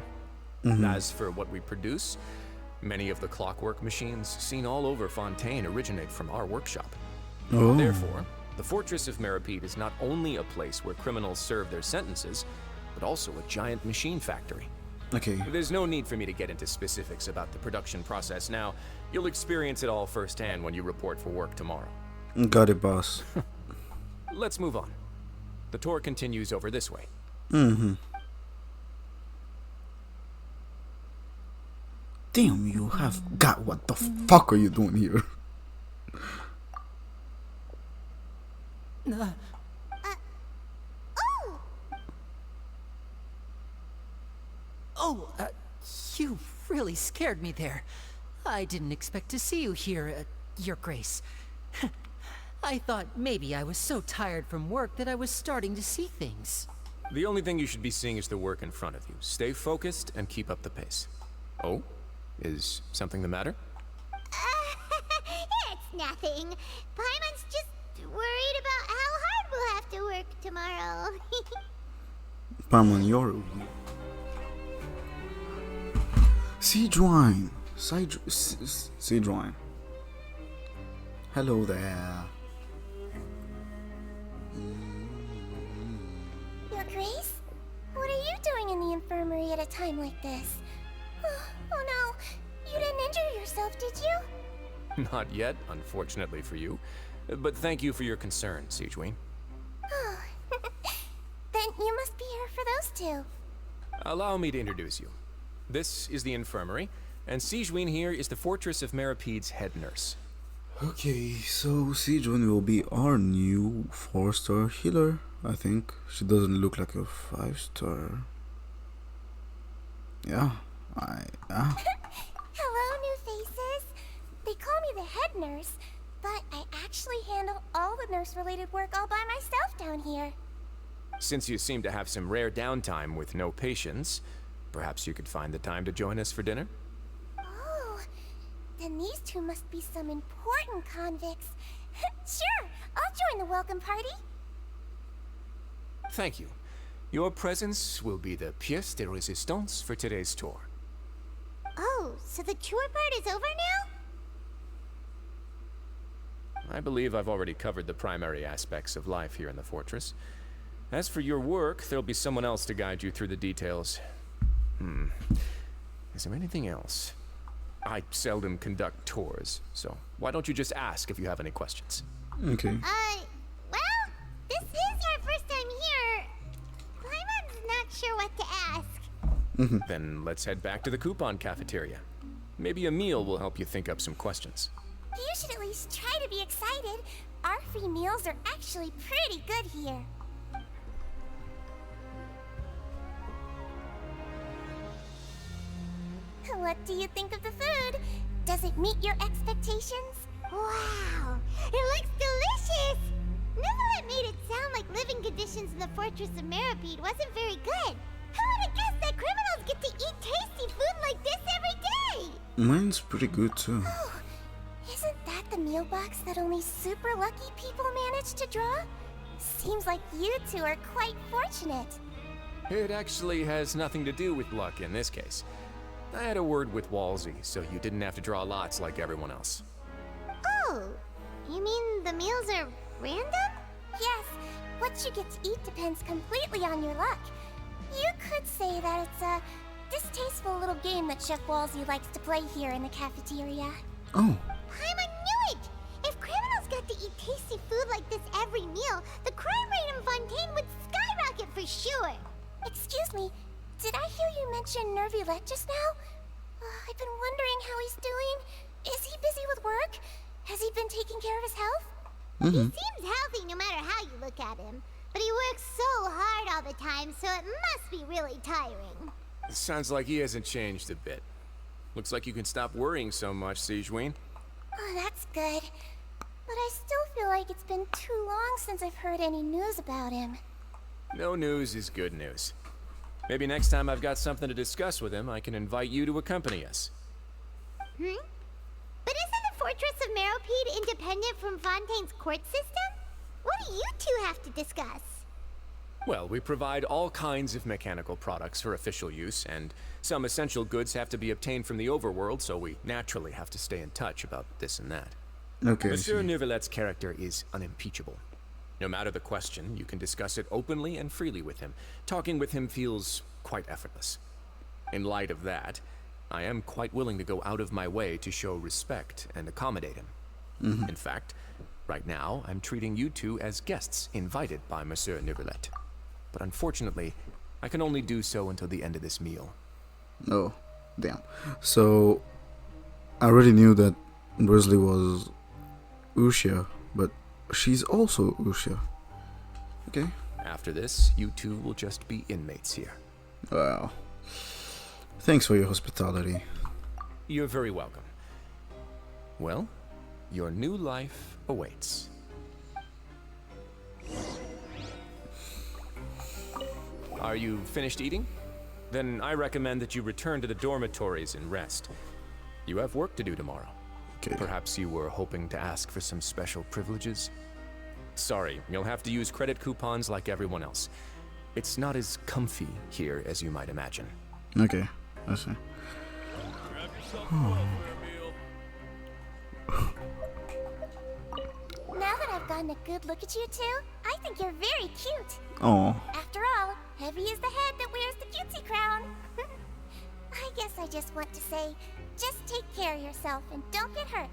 As for what we produce, many of the clockwork machines seen all over Fontaine originate from our workshop. Oh. Therefore, the Fortress of Meripede is not only a place where criminals serve their sentences, but also a giant machine factory. Okay. There's no need for me to get into specifics about the production process now. You'll experience it all firsthand when you report for work tomorrow. Got it, boss. Let's move on. The tour continues over this way. Damn, you have got. What the fuck are you doing here? You really scared me there. I didn't expect to see you here, Your Grace. I thought maybe I was so tired from work that I was starting to see things. The only thing you should be seeing is the work in front of you. Stay focused and keep up the pace. Oh? Is something the matter? It's nothing. Paimon's just worried about how hard we'll have to work tomorrow. Paimon Yoru. Siege wine. Siege wine. Hello there. Your Grace? What are you doing in the infirmary at a time like this? Oh no, you didn't injure yourself, did you? Not yet, unfortunately for you. But thank you for your concern, Sijween. Oh, then you must be here for those two. Allow me to introduce you. This is the infirmary, and Sijween here is the Fortress of Merapede's head nurse. Okay, so Sijun will be our new 4-star healer, I think. She doesn't look like a 5-star. Yeah, Hello, new faces. They call me the head nurse, but I actually handle all the nurse-related work all by myself down here. Since you seem to have some rare downtime with no patients, perhaps you could find the time to join us for dinner? Oh, then these two must be some important convicts. Sure, I'll join the welcome party. Thank you. Your presence will be the pièce de résistance for today's tour. Oh, so the tour part is over now? I believe I've already covered the primary aspects of life here in the fortress. As for your work, there'll be someone else to guide you through the details. Is there anything else? I seldom conduct tours, so why don't you just ask if you have any questions? Okay. Well, this is our first time here. Paimon's not sure what to ask. Then let's head back to the coupon cafeteria. Maybe a meal will help you think up some questions. You should at least try to be excited. Our free meals are actually pretty good here. What do you think of the food? Does it meet your expectations? Wow, it looks delicious! Neverlet made it sound like living conditions in the Fortress of Meripede wasn't very good. Who would have guessed that criminals get to eat tasty food like this every day? Mine's pretty good too. Oh, isn't that the meal box that only super lucky people manage to draw? Seems like you two are quite fortunate. It actually has nothing to do with luck in this case. I had a word with Walsey, so you didn't have to draw lots like everyone else. Oh, you mean the meals are random? Yes, what you get to eat depends completely on your luck. You could say that it's a distasteful little game that Chef Walsey likes to play here in the cafeteria. Oh. Paimon knew it! If criminals got to eat tasty food like this every meal, the crime rate in Fontaine would skyrocket for sure! Excuse me, did I hear you mention Nervulet just now? I've been wondering how he's doing. Is he busy with work? Has he been taking care of his health? He seems healthy no matter how you look at him. But he works so hard all the time, so it must be really tiring. Sounds like he hasn't changed a bit. Looks like you can stop worrying so much, Sijween. Oh, that's good. But I still feel like it's been too long since I've heard any news about him. No news is good news. Maybe next time I've got something to discuss with him, I can invite you to accompany us. But isn't the Fortress of Meropede independent from Fontaine's court system? What do you two have to discuss? Well, we provide all kinds of mechanical products for official use, and some essential goods have to be obtained from the overworld, so we naturally have to stay in touch about this and that. Okay. Monsieur Nervulet's character is unimpeachable. No matter the question, you can discuss it openly and freely with him. Talking with him feels quite effortless. In light of that, I am quite willing to go out of my way to show respect and accommodate him. In fact, right now, I'm treating you two as guests invited by Monsieur Nervulet. But unfortunately, I can only do so until the end of this meal. Oh, damn. So, I already knew that Grizzly was Uxia, but she's also Uxia. Okay. After this, you two will just be inmates here. Wow. Thanks for your hospitality. You're very welcome. Well, your new life awaits. Are you finished eating? Then I recommend that you return to the dormitories and rest. You have work to do tomorrow. Okay. Perhaps you were hoping to ask for some special privileges? Sorry, you'll have to use credit coupons like everyone else. It's not as comfy here as you might imagine. Okay, I see. Grab yourself a meal. gotten a good look at you two, I think you're very cute. Oh. After all, heavy is the head that wears the cutesy crown. I guess I just want to say, just take care of yourself and don't get hurt.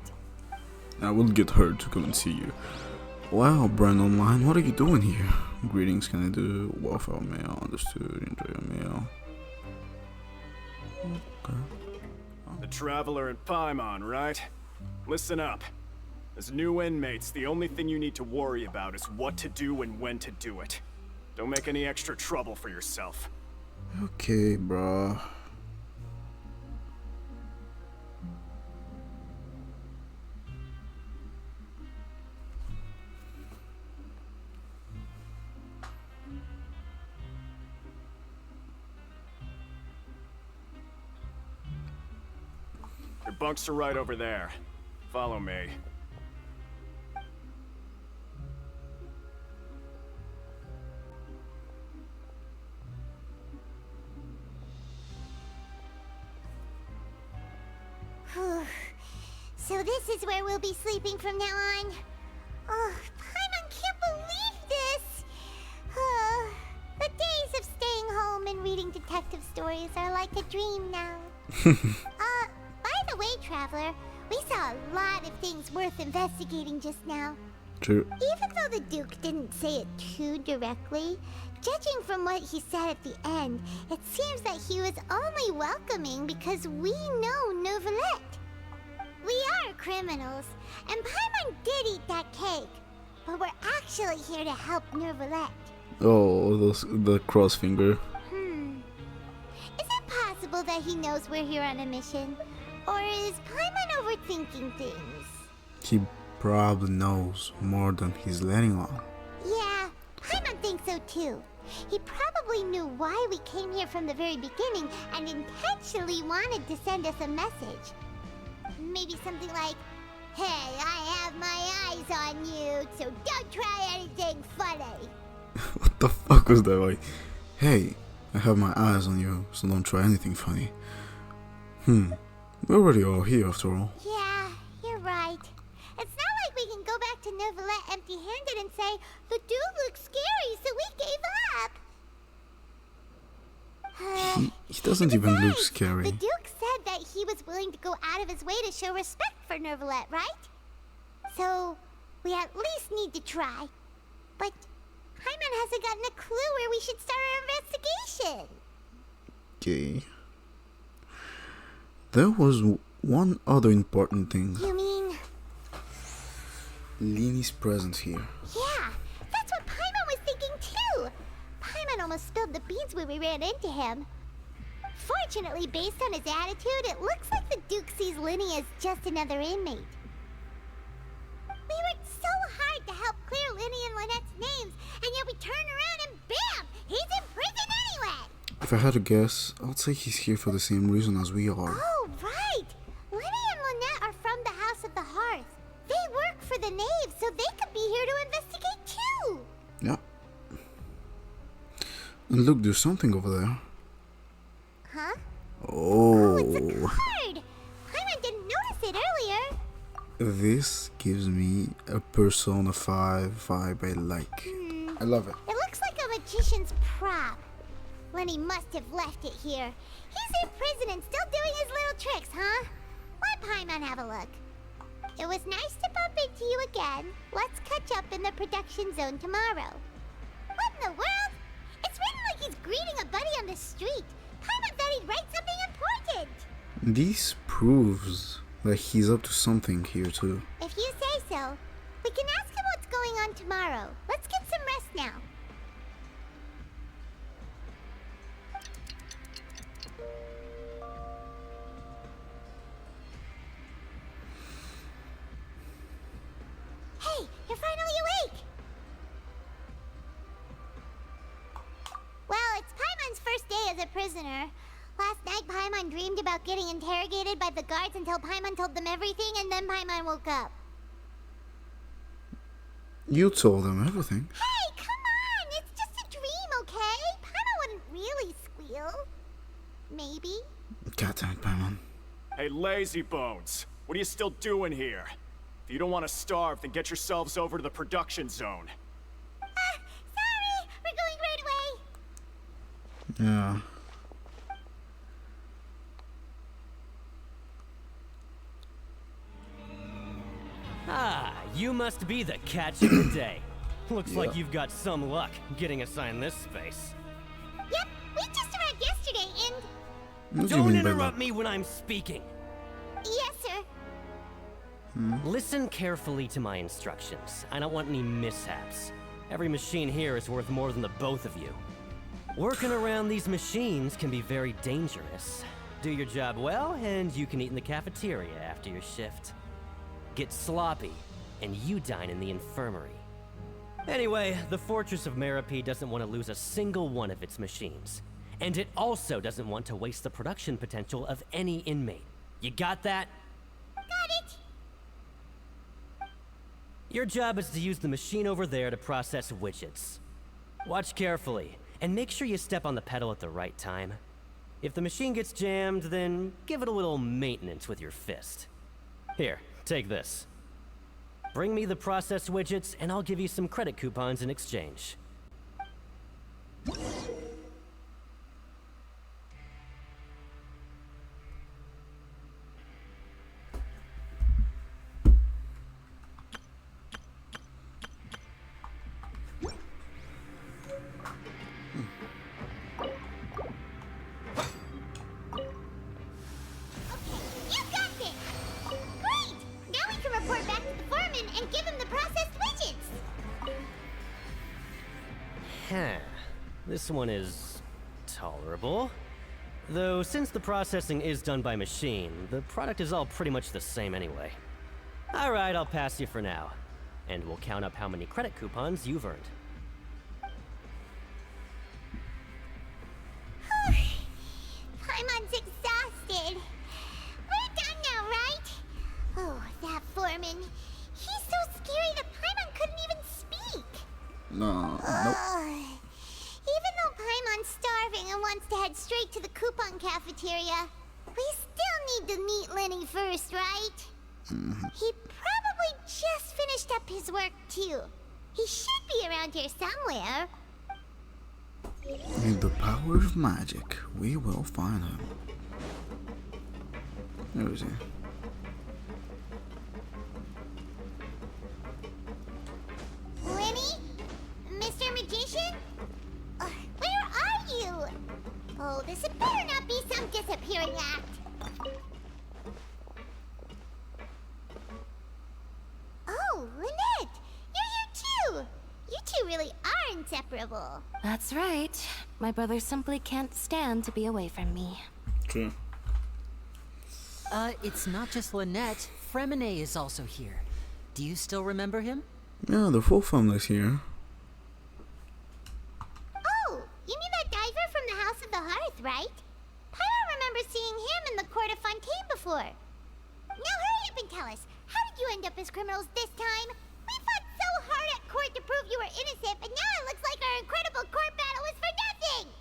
I will get hurt to come and see you. Wow, Brand Online, what are you doing here? Greetings, can I do waffle mail? Understood, enjoy your meal. Okay. The Traveler and Paimon, right? Listen up. As new inmates, the only thing you need to worry about is what to do and when to do it. Don't make any extra trouble for yourself. Okay, bruh. Your bunks are right over there. Follow me. So this is where we'll be sleeping from now on. Oh, Paimon can't believe this! The days of staying home and reading detective stories are like a dream now. By the way, Traveler, we saw a lot of things worth investigating just now. True. Even though the Duke didn't say it too directly, judging from what he said at the end, it seems that he was only welcoming because we know Neuvillette. We are criminals, and Paimon did eat that cake, but we're actually here to help Neuvillette. Oh, the cross finger. Is it possible that he knows we're here on a mission? Or is Paimon overthinking things? He probably knows more than he's letting on. Yeah, Paimon thinks so too. He probably knew why we came here from the very beginning and intentionally wanted to send us a message. Maybe something like, "Hey, I have my eyes on you, so don't try anything funny." What the fuck was that like? Hey, I have my eyes on you, so don't try anything funny. We're already all here after all. Yeah, you're right. It's not like we can go back to Neuvillette empty-handed and say, "The dude looks scary, so we gave up." He doesn't even look scary. The Duke said that he was willing to go out of his way to show respect for Neuvillette, right? So, we at least need to try. But Paimon hasn't gotten a clue where we should start our investigation. Okay. There was one other important thing. You mean? Lini's presence here. Yeah, that's what Paimon was thinking too. Paimon almost spilled the beans when we ran into him. Fortunately, based on his attitude, it looks like the Duke sees Lini as just another inmate. We worked so hard to help clear Lini and Lynette's names, and yet we turn around and bam! He's in prison anyway! If I had to guess, I'd say he's here for the same reason as we are. Oh, right! Lini and Lynette are from the House of the Hearth. They work for the Knave, so they could be here to investigate too! Yeah. And look, there's something over there. Huh? Oh. It's a card! Paimon didn't notice it earlier. This gives me a Persona 5 vibe I like. I love it. It looks like a magician's prop. Lenny must have left it here. He's in prison and still doing his little tricks, huh? Let Paimon have a look. It was nice to bump into you again. Let's catch up in the production zone tomorrow. What in the world? It's written like he's greeting a buddy on the street. Paimon thought he'd write something important. This proves that he's up to something here too. If you say so. We can ask him what's going on tomorrow. Let's get some rest now. Hey, you're finally awake! Well, it's Paimon's first day as a prisoner. Last night, Paimon dreamed about getting interrogated by the guards until Paimon told them everything, and then Paimon woke up. You told them everything. Hey, come on! It's just a dream, okay? Paimon wouldn't really squeal. Maybe. God damn it, Paimon. Hey, lazy bones. What are you still doing here? If you don't want to starve, then get yourselves over to the production zone. Sorry! We're going right away! Yeah. Ah, you must be the catch of the day. Looks like you've got some luck getting assigned this space. Yep, we just arrived yesterday and... What do you Don't mean by interrupt that? me when I'm speaking. Yes, sir. Listen carefully to my instructions. I don't want any mishaps. Every machine here is worth more than the both of you. Working around these machines can be very dangerous. Do your job well, and you can eat in the cafeteria after your shift. Get sloppy, and you dine in the infirmary. Anyway, the Fortress of Merope doesn't want to lose a single one of its machines. And it also doesn't want to waste the production potential of any inmate. You got that? Got it! Your job is to use the machine over there to process widgets. Watch carefully, and make sure you step on the pedal at the right time. If the machine gets jammed, then give it a little maintenance with your fist. Here, take this. Bring me the processed widgets, and I'll give you some credit coupons in exchange. You got this! Great! Now we can report back to the foreman and give him the processed widgets! Huh. This one is tolerable. Though, since the processing is done by machine, the product is all pretty much the same anyway. Alright, I'll pass you for now. And we'll count up how many credit coupons you've earned. Paimon's exhausted. We're done now, right? Oh, that foreman. He's so scary that Paimon couldn't even speak. No. Nope. Even though Paimon's starving and wants to head straight to the coupon cafeteria, we still need to meet Lenny first, right? He probably just finished up his work, too. He should be around here somewhere. With the power of magic, we will find him. Where is he? Lenny? Mr. Magician? Where are you? Oh, this had better not be some disappearing act. Oh, Lynette! You're here too! You two really are inseparable. That's right. My brother simply can't stand to be away from me. True. It's not just Lynette. Fremine is also here. Do you still remember him? Yeah, the full family's here. Oh, you mean that diver from the House of the Hearth, right? Pyro remembers seeing him in the court of Fontaine before. Now hurry up and tell us, how did you end up as criminals this time? We fought so hard at court to prove you were innocent, but now it looks like our incredible court battle was for nothing!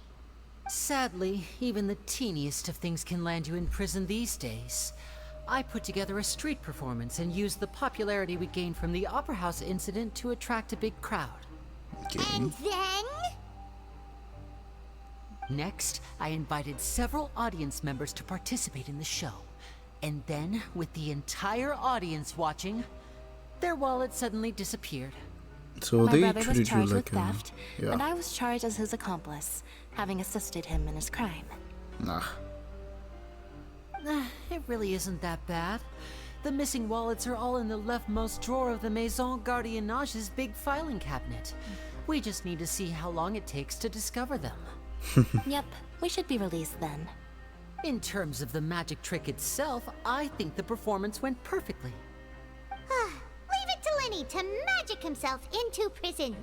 Sadly, even the teeniest of things can land you in prison these days. I put together a street performance and used the popularity we gained from the Opera House incident to attract a big crowd. And then? Next, I invited several audience members to participate in the show. And then, with the entire audience watching, their wallet suddenly disappeared. So My they brother was treated you charged like with theft, yeah. and I was charged as his accomplice, having assisted him in his crime. Nah. It really isn't that bad. The missing wallets are all in the leftmost drawer of the Maison Gardiennage's big filing cabinet. We just need to see how long it takes to discover them. Yep, we should be released then. In terms of the magic trick itself, I think the performance went perfectly. Leave it to Lenny to magic himself into prison.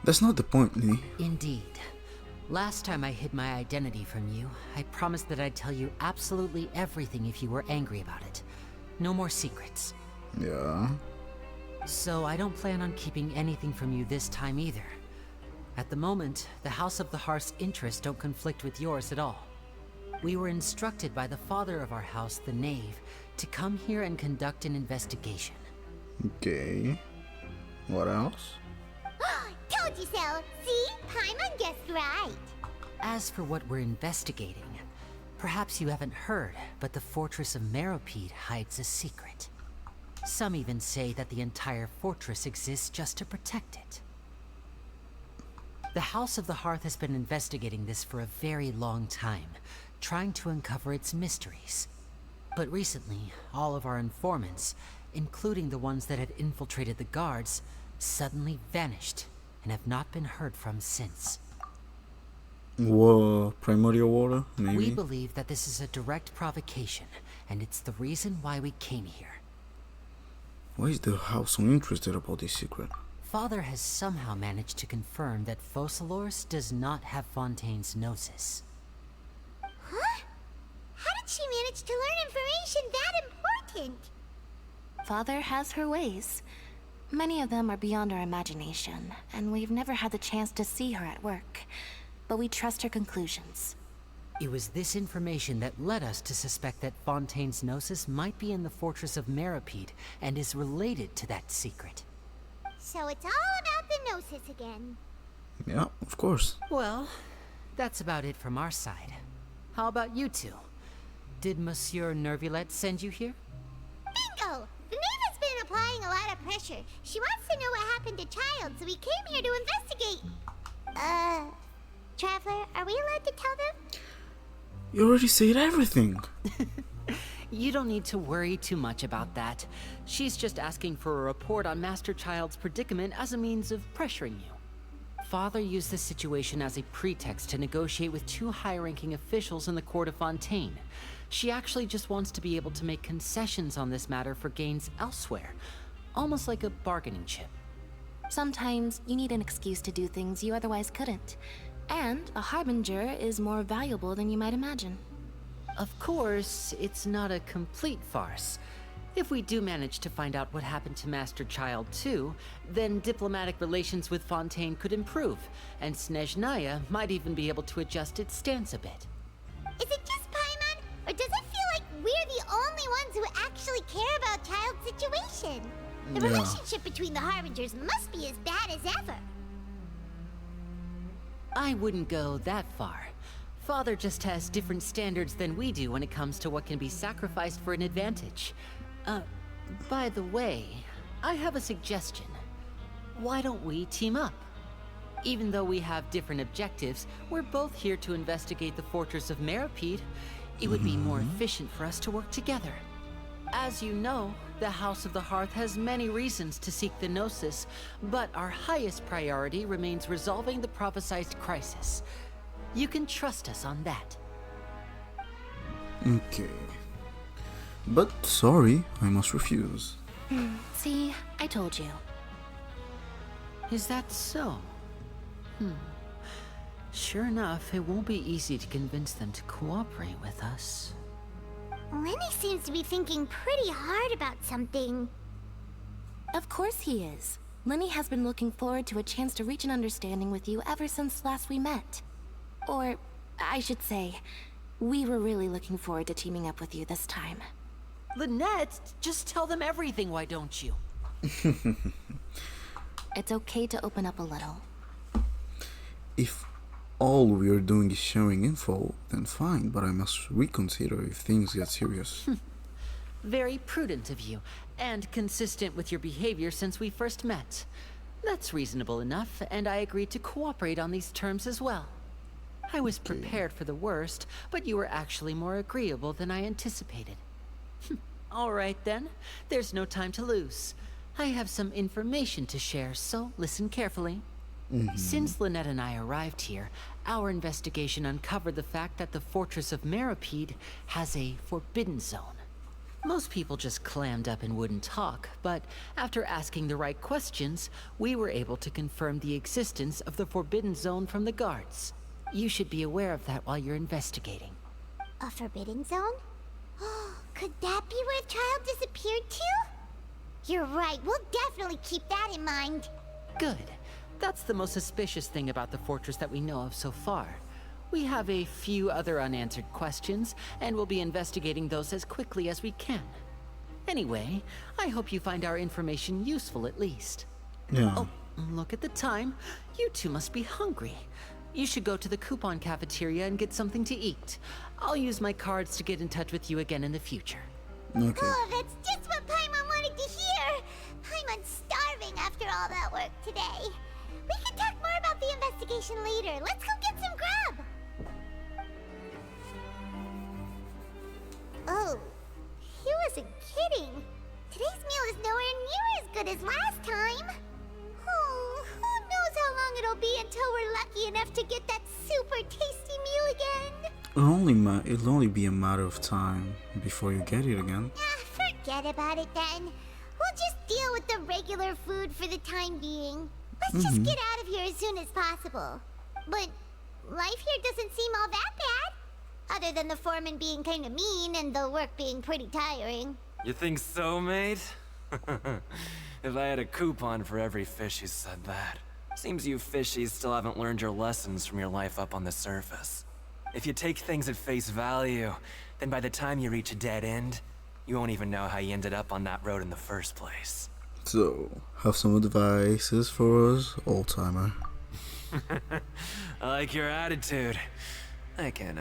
That's not the point, Lee. Indeed. Last time I hid my identity from you, I promised that I'd tell you absolutely everything if you were angry about it. No more secrets. Yeah. So I don't plan on keeping anything from you this time either. At the moment, the House of the Hearth's interests don't conflict with yours at all. We were instructed by the father of our house, the Knave, to come here and conduct an investigation. Okay. What else? Told you so! See? Paimon guessed right! As for what we're investigating, perhaps you haven't heard, but the fortress of Meropide hides a secret. Some even say that the entire fortress exists just to protect it. The House of the Hearth has been investigating this for a very long time, trying to uncover its mysteries. But recently, all of our informants, including the ones that had infiltrated the guards, suddenly vanished and have not been heard from since. Whoa, primordial water, maybe? We believe that this is a direct provocation, and it's the reason why we came here. Why is the house so interested about this secret? Father has somehow managed to confirm that Focalors does not have Fontaine's gnosis. Huh? How did she manage to learn information that important? Father has her ways. Many of them are beyond our imagination, and we've never had the chance to see her at work. But we trust her conclusions. It was this information that led us to suspect that Fontaine's gnosis might be in the fortress of Meropide and is related to that secret. So it's all about the Gnosis again. Yeah, of course. Well, that's about it from our side. How about you two? Did Monsieur Nervulette send you here? Bingo! The Knave has been applying a lot of pressure. She wants to know what happened to Child, so we came here to investigate. Traveler, are we allowed to tell them? You already said everything. You don't need to worry too much about that. She's just asking for a report on Master Child's predicament as a means of pressuring you. Father used this situation as a pretext to negotiate with two high-ranking officials in the court of Fontaine. She actually just wants to be able to make concessions on this matter for gains elsewhere, almost like a bargaining chip. Sometimes you need an excuse to do things you otherwise couldn't. And a harbinger is more valuable than you might imagine. Of course, it's not a complete farce. If we do manage to find out what happened to Master Child too, then diplomatic relations with Fontaine could improve, and Snezhnaya might even be able to adjust its stance a bit. Is it just Paimon, or does it feel like we're the only ones who actually care about Child's situation? The relationship between the Harbingers must be as bad as ever. I wouldn't go that far. Father just has different standards than we do when it comes to what can be sacrificed for an advantage. By the way, I have a suggestion. Why don't we team up? Even though we have different objectives, we're both here to investigate the fortress of Meropide. It would be more efficient for us to work together. As you know, the House of the Hearth has many reasons to seek the Gnosis, but our highest priority remains resolving the prophesized crisis. You can trust us on that. Okay. But sorry, I must refuse. See, I told you. Is that so? Sure enough, it won't be easy to convince them to cooperate with us. Lenny seems to be thinking pretty hard about something. Of course he is. Lenny has been looking forward to a chance to reach an understanding with you ever since last we met. Or, I should say, we were really looking forward to teaming up with you this time. Lynette, just tell them everything, why don't you? It's okay to open up a little. If all we are doing is sharing info, then fine, but I must reconsider if things get serious. Very prudent of you, and consistent with your behavior since we first met. That's reasonable enough, and I agreed to cooperate on these terms as well. I was prepared for the worst, but you were actually more agreeable than I anticipated. All right then, there's no time to lose. I have some information to share, so listen carefully. Since Lynette and I arrived here, our investigation uncovered the fact that the fortress of Meropide has a forbidden zone. Most people just clammed up and wouldn't talk, but after asking the right questions, we were able to confirm the existence of the forbidden zone from the guards. You should be aware of that while you're investigating. A forbidden zone? Could that be where Child disappeared to? You're right, we'll definitely keep that in mind. Good. That's the most suspicious thing about the fortress that we know of so far. We have a few other unanswered questions, and we'll be investigating those as quickly as we can. Anyway, I hope you find our information useful at least. Yeah. Oh, look at the time. You two must be hungry. You should go to the coupon cafeteria and get something to eat. I'll use my cards to get in touch with you again in the future. Okay. Oh, that's just what Paimon wanted to hear. Paimon's starving after all that work today. We can talk more about the investigation later. Let's go get some grub. Oh, he wasn't kidding. Today's meal is nowhere near as good as last time. Oh, who knows how long it'll be until we're lucky enough to get that super tasty meal again. It'll only be a matter of time before you get it again. Forget about it then. We'll just deal with the regular food for the time being. Let's just get out of here as soon as possible. But life here doesn't seem all that bad. Other than the foreman being kinda mean and the work being pretty tiring. You think so, mate? If I had a coupon for every fish who said that. Seems you fishies still haven't learned your lessons from your life up on the surface. If you take things at face value, then by the time you reach a dead end, you won't even know how you ended up on that road in the first place. So, have some advices for us, old-timer? I like your attitude. I can,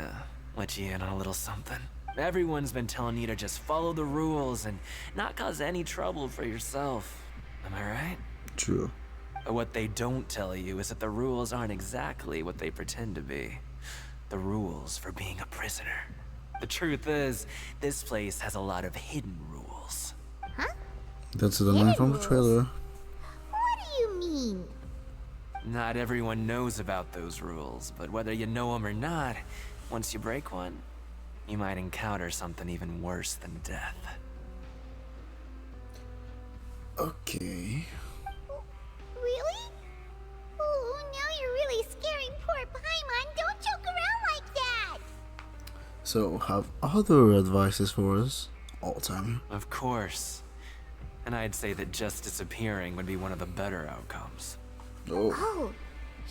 let you in on a little something. Everyone's been telling you to just follow the rules and not cause any trouble for yourself. Am I right? True. But what they don't tell you is that the rules aren't exactly what they pretend to be. The rules for being a prisoner. The truth is, this place has a lot of hidden rules. Huh? That's the line from the trailer. What do you mean? Not everyone knows about those rules, but whether you know them or not, once you break one, you might encounter something even worse than death. Okay. Really? Oh, now you're really scaring poor Paimon. Don't joke around like that. So, have other advices for us, old-timer? Of course. And I'd say that just disappearing would be one of the better outcomes. Oh,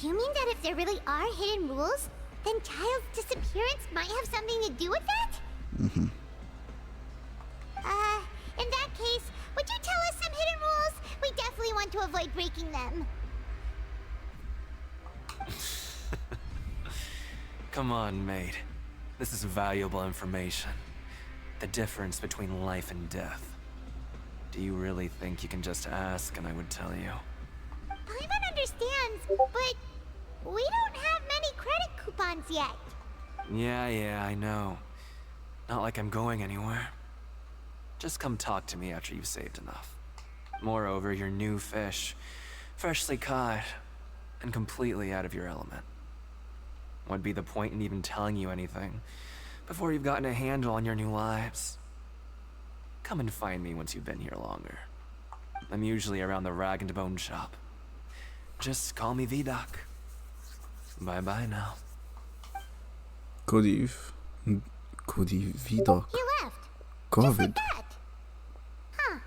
you mean that if there really are hidden rules, then Child's disappearance might have something to do with that? Mm-hmm. In that case, would you tell us some hidden rules? We definitely want to avoid breaking them. Come on, mate. This is valuable information. The difference between life and death. Do you really think you can just ask and I would tell you? Paimon understands, but we don't have many credit coupons yet. Yeah, I know. Not like I'm going anywhere. Just come talk to me after you've saved enough. Moreover, you're new fish, freshly caught, and completely out of your element. What'd be the point in even telling you anything before you've gotten a handle on your new lives? Come and find me once you've been here longer. I'm usually around the rag and bone shop. Just call me Vidoc. Bye-bye now. Cody Vidoc. He left. COVID. Just like that. Huh.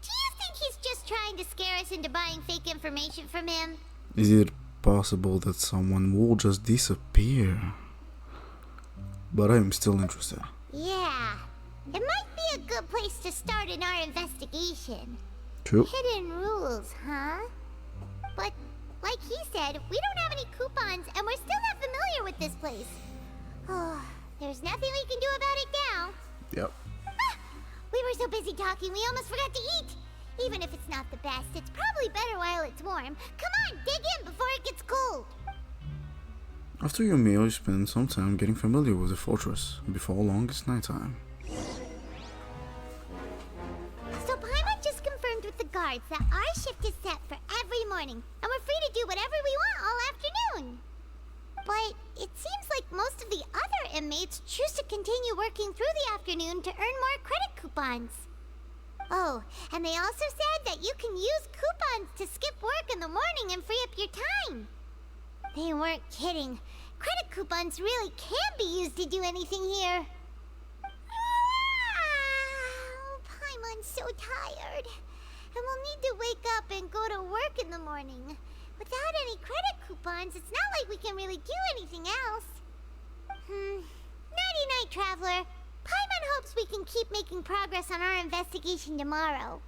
Do you think he's just trying to scare us into buying fake information from him? Is it possible that someone will just disappear? But I'm still interested. Yeah. It might be a good place to start in our investigation. True. Hidden rules, huh? But, like he said, we don't have any coupons and we're still not familiar with this place. Oh, there's nothing we can do about it now. Yep. We were so busy talking, we almost forgot to eat. Even if it's not the best, it's probably better while it's warm. Come on, dig in before it gets cold. After your meal, you spend some time getting familiar with the fortress. Before long, it's nighttime. So Paimon just confirmed with the guards that our shift is set for every morning, and we're free to do whatever we want all afternoon. But it seems like most of the other inmates choose to continue working through the afternoon to earn more credit coupons. Oh, and they also said that you can use coupons to skip work in the morning and free up your time. They weren't kidding. Credit coupons really can be used to do anything here. Paimon's so tired. And we'll need to wake up and go to work in the morning. Without any credit coupons, it's not like we can really do anything else. Nighty-night, Traveler. Paimon hopes we can keep making progress on our investigation tomorrow.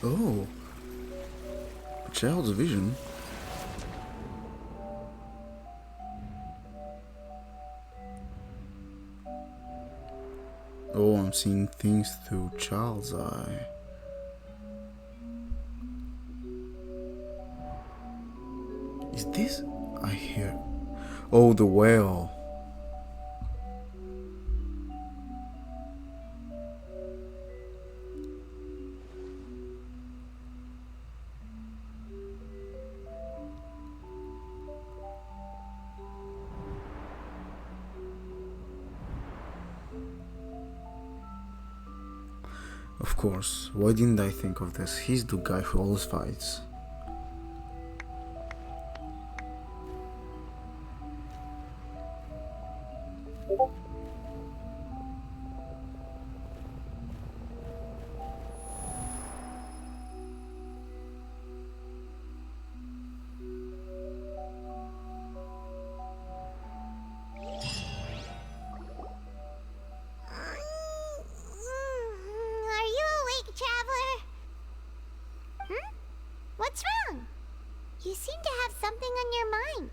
Oh. A child's vision. Oh, I'm seeing things through child's eye. Is this? I hear. Oh, the whale. Of course, why didn't I think of this? He's the guy who always fights. What's wrong? You seem to have something on your mind.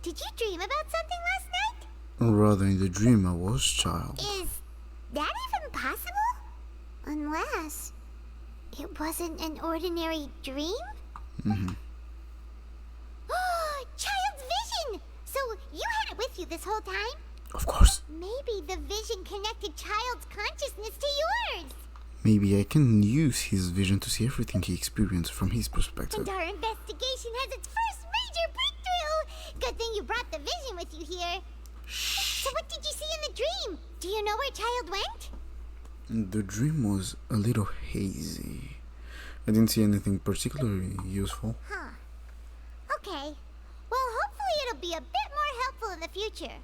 Did you dream about something last night? Rather, in the dream I was child. Is that even possible? Unless it wasn't an ordinary dream? Child's vision! So you had it with you this whole time? Of course. Maybe the vision connected Child's consciousness to yours. Maybe I can use his vision to see everything he experienced from his perspective. And our investigation has its first major breakthrough! Good thing you brought the vision with you here. So what did you see in the dream? Do you know where Child went? The dream was a little hazy. I didn't see anything particularly useful. Huh. Okay. Well, hopefully it'll be a bit more helpful in the future.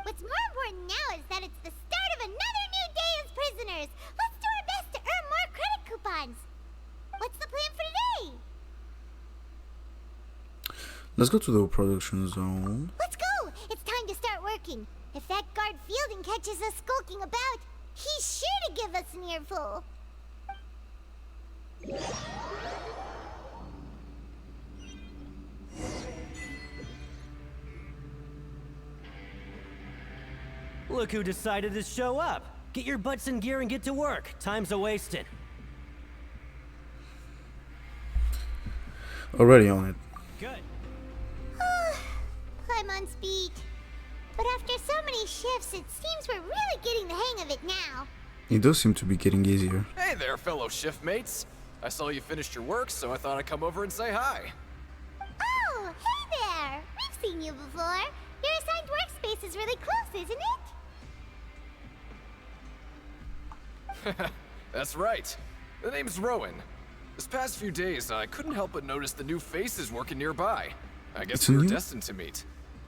What's more important now is that it's the start of another new day as prisoners. Let's do our best to earn more credit coupons. What's the plan for today? Let's go to the production zone. Let's go! It's time to start working. If that guard Fielding catches us skulking about, he's sure to give us an earful. Look who decided to show up. Get your butts in gear and get to work. Time's a-wasting. Already on it. Good. I'm on speed. But after so many shifts, it seems we're really getting the hang of it now. It does seem to be getting easier. Hey there, fellow shift mates. I saw you finished your work, so I thought I'd come over and say hi. Oh, hey there! We've seen you before. Your assigned workspace is really close, isn't it? That's right. The name's Rowan. This past few days, I couldn't help but notice the new faces working nearby. I guess we were destined to meet.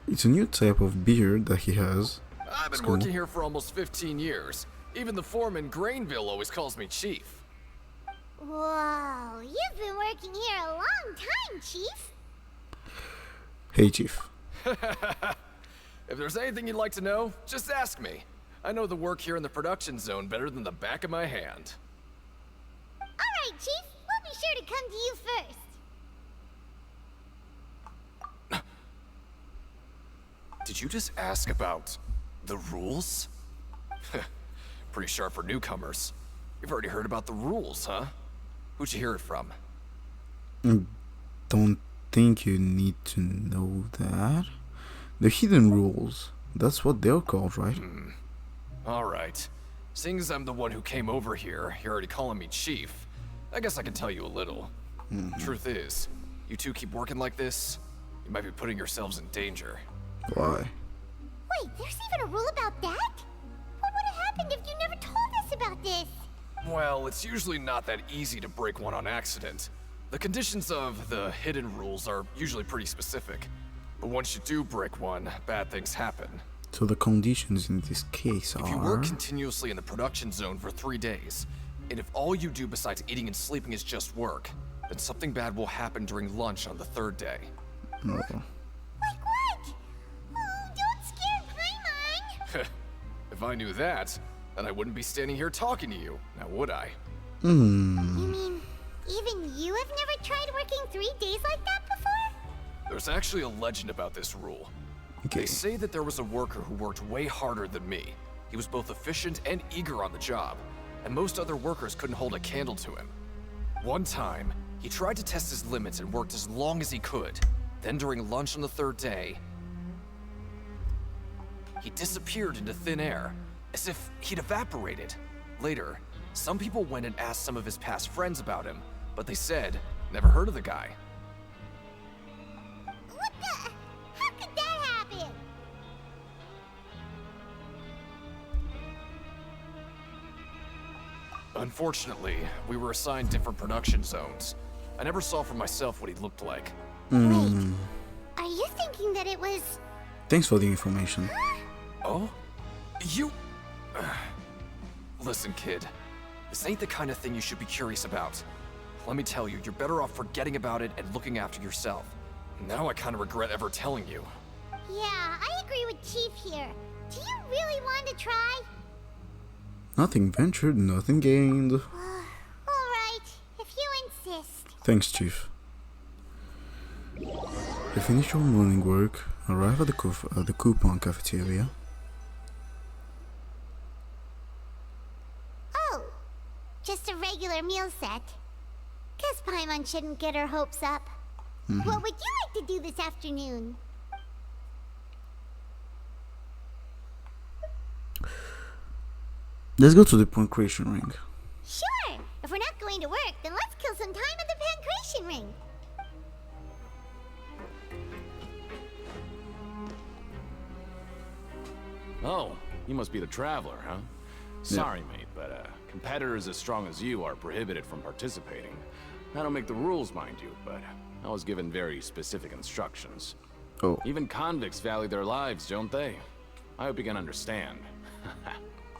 It's a new type of beard that he has. I've been working here for almost 15 years. Even the foreman, Grainville, always calls me Chief. Whoa, you've been working here a long time, Chief. Hey, Chief. If there's anything you'd like to know, just ask me. I know the work here in the production zone better than the back of my hand. Alright, Chief. We'll be sure to come to you first. Did you just ask about the rules? Pretty sharp for newcomers. You've already heard about the rules, huh? Who'd you hear it from? Don't think you need to know that. The hidden rules. That's what they're called, right? Alright. Seeing as I'm the one who came over here, you're already calling me Chief. I guess I can tell you a little. Truth is, you two keep working like this, you might be putting yourselves in danger. Why? Wait, there's even a rule about that? What would have happened if you never told us about this? Well, it's usually not that easy to break one on accident. The conditions of the hidden rules are usually pretty specific. But once you do break one, bad things happen. So the conditions in this case If you are... work continuously in the production zone for 3 days, and if all you do besides eating and sleeping is just work, then something bad will happen during lunch on the 3rd day. No. Like what? Oh, don't scare Paimon! If I knew that, then I wouldn't be standing here talking to you, now would I? You mean, even you have never tried working 3 days like that before? There's actually a legend about this rule. Okay. They say that there was a worker who worked way harder than me. He was both efficient and eager on the job, and most other workers couldn't hold a candle to him. One time, he tried to test his limits and worked as long as he could. Then during lunch on the 3rd day, he disappeared into thin air, as if he'd evaporated. Later, some people went and asked some of his past friends about him, but they said, never heard of the guy. What the? How could that happen? Unfortunately, we were assigned different production zones. I never saw for myself what he looked like. Are you thinking that it was... Thanks for the information. Oh? You... Listen, kid. This ain't the kind of thing you should be curious about. Let me tell you, you're better off forgetting about it and looking after yourself. Now I kind of regret ever telling you. Yeah, I agree with Chief here. Do you really want to try? Nothing ventured, nothing gained. Alright, if you insist. Thanks, Chief. You finish your morning work, arrive at the coupon cafeteria. Oh, just a regular meal set. Guess Paimon shouldn't get her hopes up. What would you like to do this afternoon? Let's go to the pancreation ring. Sure! If we're not going to work, then let's kill some time at the pancreation ring. Oh, you must be the traveler, huh? Sorry, mate, but competitors as strong as you are prohibited from participating. I don't make the rules, mind you, but I was given very specific instructions. Oh. Even convicts value their lives, don't they? I hope you can understand.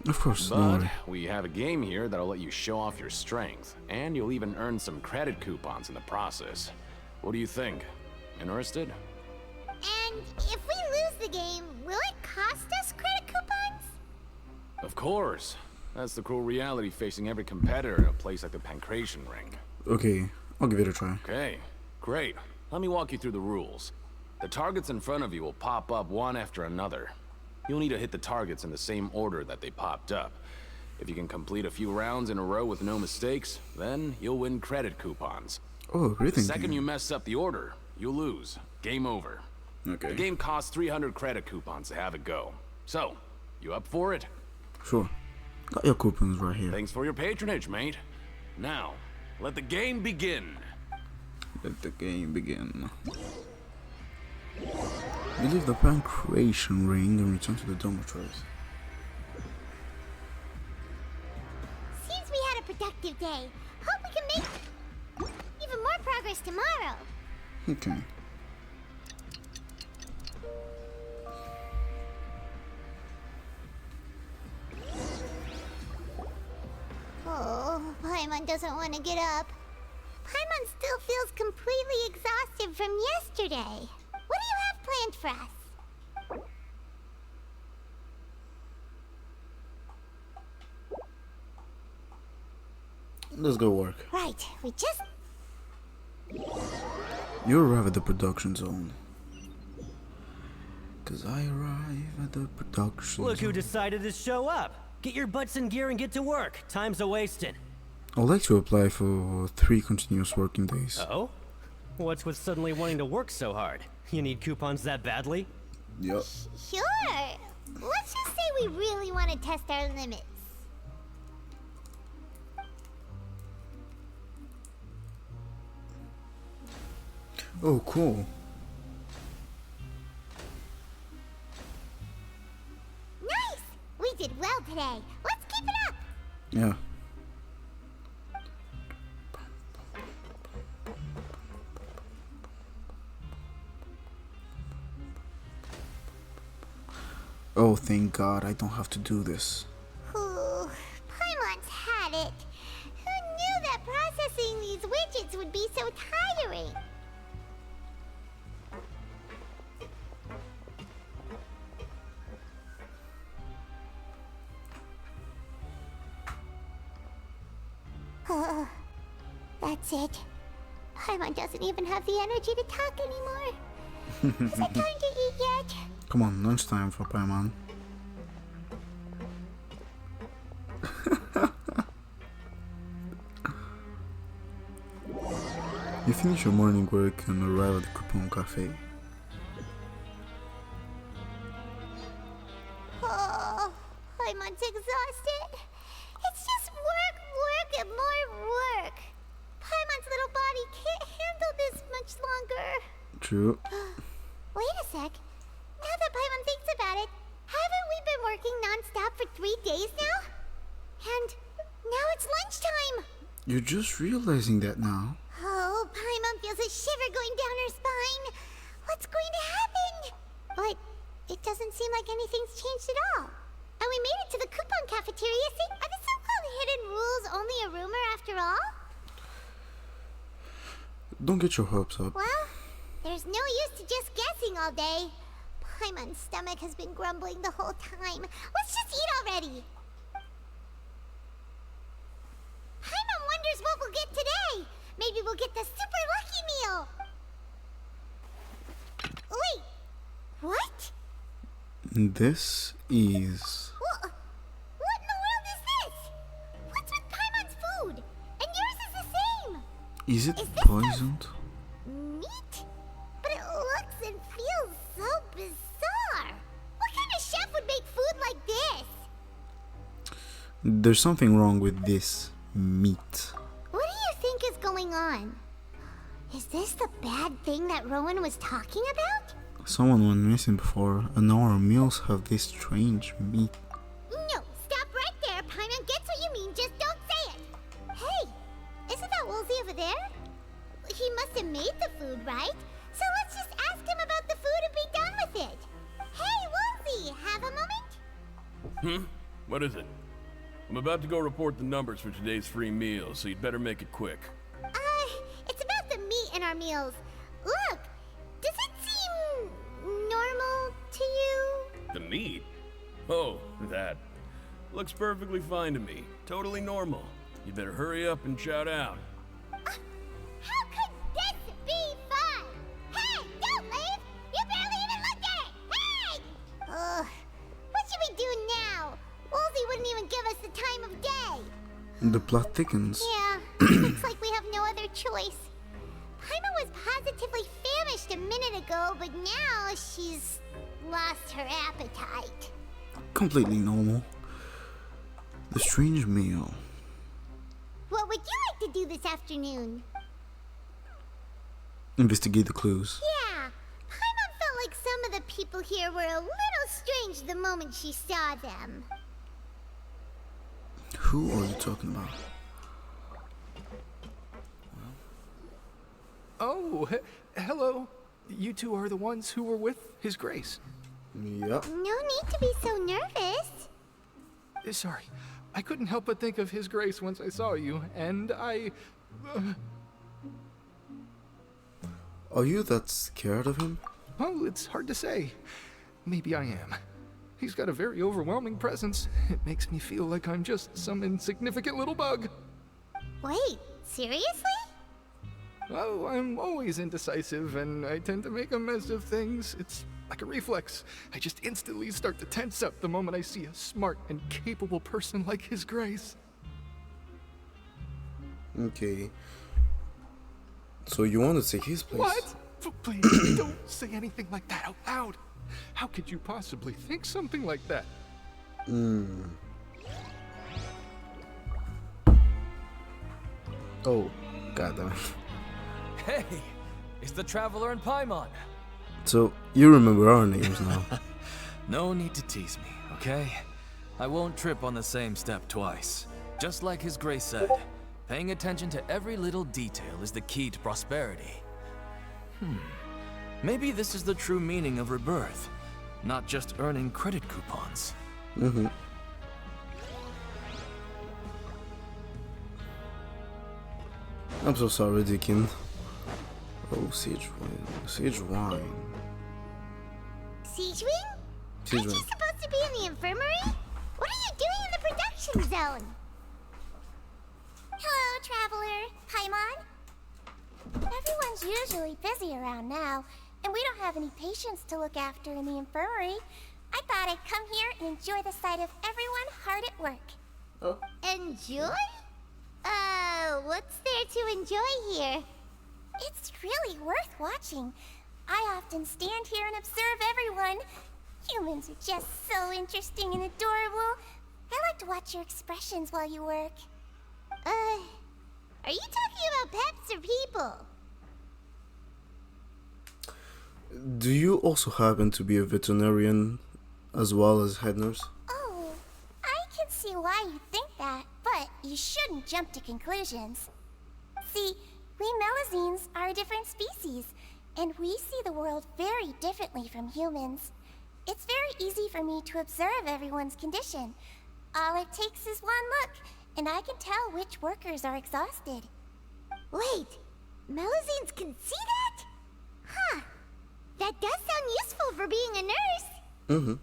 Of course, no But worry. we have a game here that'll let you show off your strength, and you'll even earn some credit coupons in the process. What do you think? Interested? And if we lose the game, will it cost us credit coupons? Of course. That's the cruel reality facing every competitor in a place like the Pancration Ring. Okay, I'll give it a try. Okay, great. Let me walk you through the rules. The targets in front of you will pop up one after another. You'll need to hit the targets in the same order that they popped up. If you can complete a few rounds in a row with no mistakes, then you'll win credit coupons. Oh, really? The second you mess up the order, you'll lose. Game over. Okay. The game costs 300 credit coupons to have it go. So, you up for it? Sure. Got your coupons right here. Thanks for your patronage, mate. Now, let the game begin. Let the game begin. We leave the pancreation ring and return to the dormitories. Seems we had a productive day. Hope we can make even more progress tomorrow. Okay. Oh, Paimon doesn't want to get up. Paimon still feels completely exhausted from yesterday. What do you have planned for us? Let's go work. Right, we just... You arrive at the production zone. Cause I arrive at the production Look zone. who decided to show up. Get your butts in gear and get to work. Time's a-wasting. I'd like to apply for 3 continuous working days. Oh? What's with suddenly wanting to work so hard? You need coupons that badly? Yep. Sure. Let's just say we really want to test our limits. Oh, cool. Nice! We did well today. Let's keep it up. Yeah. Oh, thank God, I don't have to do this. Ooh, Paimon's had it. Who knew that processing these widgets would be so tiring? That's it. Paimon doesn't even have the energy to talk anymore. Is it time to eat yet? Come on, lunchtime for Paimon. You finish your morning work and arrive at the Coupon Cafe. Oh, Paimon's exhausted. It's just work, work, and more work. Paimon's little body can't handle this much longer. True. Wait a sec. Now that Paimon thinks about it, haven't we been working non-stop for 3 days now? And now it's lunchtime. You're just realizing that now. Oh, Paimon feels a shiver going down her spine. What's going to happen? But it doesn't seem like anything's changed at all. And we made it to the coupon cafeteria. See, are the so-called hidden rules only a rumor after all? Don't get your hopes up. Well, there's no use to just guessing all day. Paimon's stomach has been grumbling the whole time. Let's just eat already. Paimon wonders what we'll get today. Maybe we'll get the super lucky meal. Wait, what? This is... What in the world is this? What's with Paimon's food? And yours is the same. Is it poisoned? Meat? But it looks and feels so bizarre. What kind of chef would make food like this? There's something wrong with this meat. What do you think is going on? Is this the bad thing that Rowan was talking about? Someone went missing before, and now our meals have this strange meat. No, stop right there. Paimon gets what you mean, just don't say it. Hey, isn't that Woolsey over there? He must have made the food, right? So let's just ask him about the food and be done with it. Hey, Woolsey, have a moment? What is it? I'm about to go report the numbers for today's free meal, so you'd better make it quick. It's about the meat in our meals. Look, does it seem normal to you? The meat? Oh, that. Looks perfectly fine to me. Totally normal. You better hurry up and shout out. How could this be fun? Hey, don't leave! You barely even looked at it! Hey! What should we do now? Woolsey wouldn't even give us the time of day. The plot thickens. Yeah, looks like we have no other choice. Paimon was positively famished a minute ago, but now she's lost her appetite. Completely normal. The strange meal. What would you like to do this afternoon? Investigate the clues. Yeah, Paimon felt like some of the people here were a little strange the moment she saw them. Who are you talking about? Oh, hello. You two are the ones who were with His Grace. Yep. No need to be so nervous. Sorry, I couldn't help but think of His Grace once I saw you, and I... Are you that scared of him? Oh, it's hard to say. Maybe I am. He's got a very overwhelming presence. It makes me feel like I'm just some insignificant little bug. Wait, seriously? Oh, I'm always indecisive, and I tend to make a mess of things. It's like a reflex. I just instantly start to tense up the moment I see a smart and capable person like His Grace. Okay. So you want to take his place? What? Please, don't say anything like that out loud. How could you possibly think something like that? Oh, goddamn. Hey, it's the Traveler and Paimon. So, you remember our names now. No need to tease me, okay? I won't trip on the same step twice. Just like His Grace said, paying attention to every little detail is the key to prosperity. Maybe this is the true meaning of rebirth. not just earning credit coupons. Mm-hmm. I'm so sorry, Deacon. Oh, siege wine. Siege wine. Siege wing? Siege Aren't you wine. supposed to be in the infirmary? What are you doing in the production zone? Hello, Traveler. Paimon? Everyone's usually busy around now, and we don't have any patients to look after in the infirmary. I thought I'd come here and enjoy the sight of everyone hard at work. Oh. Enjoy? What's there to enjoy here? It's really worth watching. I often stand here and observe everyone. Humans are just so interesting and adorable. I like to watch your expressions while you work. Are you talking about pets or people? Do you also happen to be a veterinarian as well as head nurse? Oh, I can see why you think that, but you shouldn't jump to conclusions. See, we Melazines are a different species, and we see the world very differently from humans. It's very easy for me to observe everyone's condition. All it takes is one look, and I can tell which workers are exhausted. Wait, Melazines can see that? Huh. That does sound useful for being a nurse. Mm-hmm.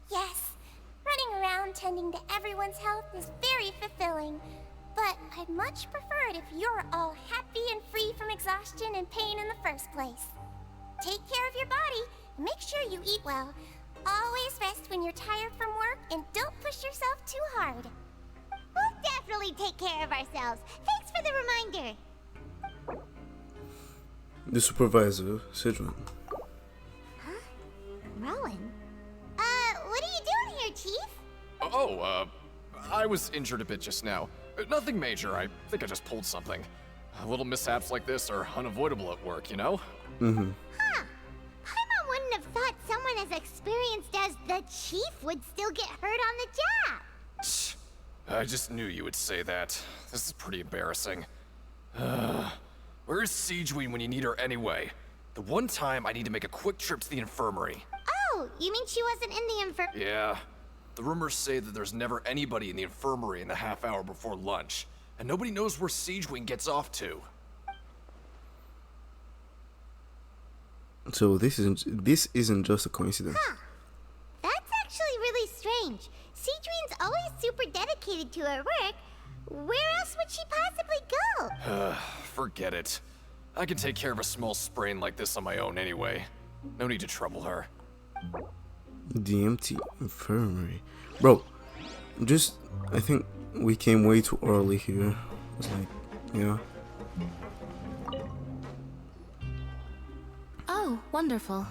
Yes, running around tending to everyone's health is very fulfilling. But I'd much prefer it if you're all happy and free from exhaustion and pain in the first place. Take care of your body, and make sure you eat well. Always rest when you're tired from work, and don't push yourself too hard. We'll definitely take care of ourselves. Thanks for the reminder. The supervisor, Sidran. Huh? Rowan? What are you doing here, Chief? I was injured a bit just now. Nothing major, I think I just pulled something. Little mishaps like this are unavoidable at work, you know? Mm-hmm. Huh. Paimon wouldn't have thought someone as experienced as the Chief would still get hurt on the job. I just knew you would say that. This is pretty embarrassing. Where is Siegeween when you need her anyway? The one time I need to make a quick trip to the infirmary. Oh, you mean she wasn't in the infirmary? Yeah. The rumors say that there's never anybody in the infirmary in the half hour before lunch, and nobody knows where Siegeween gets off to. So this isn't just a coincidence. Huh. That's actually really strange. Siegeween's always super dedicated to her work. Where else would she possibly go? Forget it. I can take care of a small sprain like this on my own anyway. No need to trouble her. The empty infirmary. Bro, I think we came way too early here. It's like, yeah. Oh, wonderful.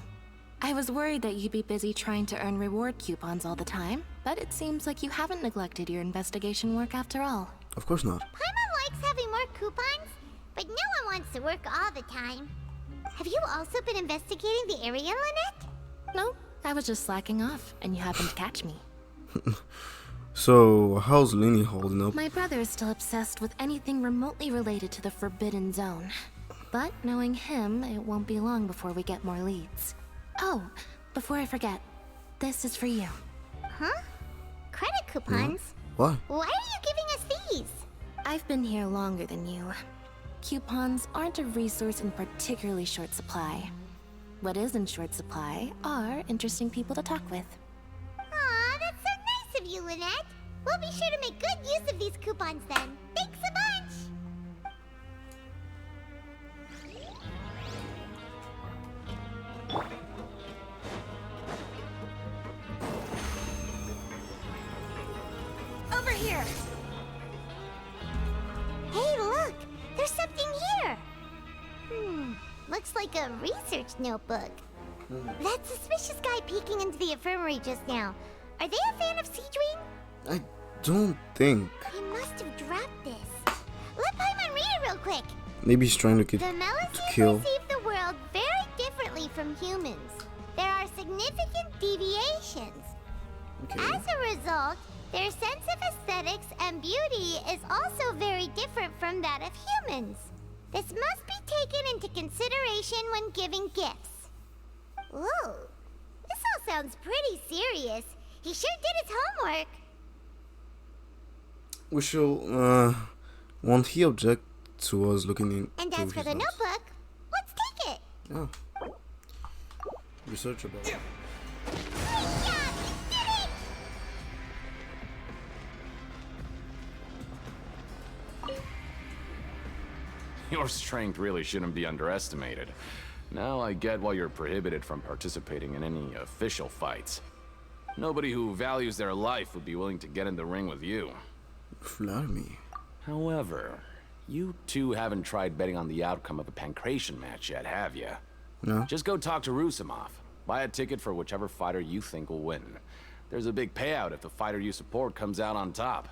I was worried that you'd be busy trying to earn reward coupons all the time, but it seems like you haven't neglected your investigation work after all. Of course not. Paimon likes having more coupons, but no one wants to work all the time. Have you also been investigating the area, Lynette? No, I was just slacking off, and you happened to catch me. So, how's Lenny holding up? My brother is still obsessed with anything remotely related to the Forbidden Zone. But knowing him, it won't be long before we get more leads. Oh, before I forget, this is for you. Huh? Credit coupons? Why? Why are you giving us these? I've been here longer than you. Coupons aren't a resource in particularly short supply. What is in short supply are interesting people to talk with. Aw, that's so nice of you, Lynette. We'll be sure to make good use of these coupons then. Thanks a bunch! Over here! Hey, look! There's something here! Looks like a research notebook. That suspicious guy peeking into the infirmary just now. Are they a fan of Siegeween? I don't think. He must have dropped this. Let Paimon read it real quick. Maybe he's trying to The get to Melazines kill. perceive the world very differently from humans. There are significant deviations. Okay. As a result, their sense of aesthetics and beauty is also very different from that of humans. This must be taken into consideration when giving gifts. Ooh, this all sounds pretty serious. He sure did his homework. We shall, won't he object to us looking in? And as for the notebook, let's take it. Oh. Research about it. Your strength really shouldn't be underestimated. Now I get why you're prohibited from participating in any official fights. Nobody who values their life would be willing to get in the ring with you. Flatter me. However, you two haven't tried betting on the outcome of a pancration match yet, have you? No. Just go talk to Rusimov. Buy a ticket for whichever fighter you think will win. There's a big payout if the fighter you support comes out on top.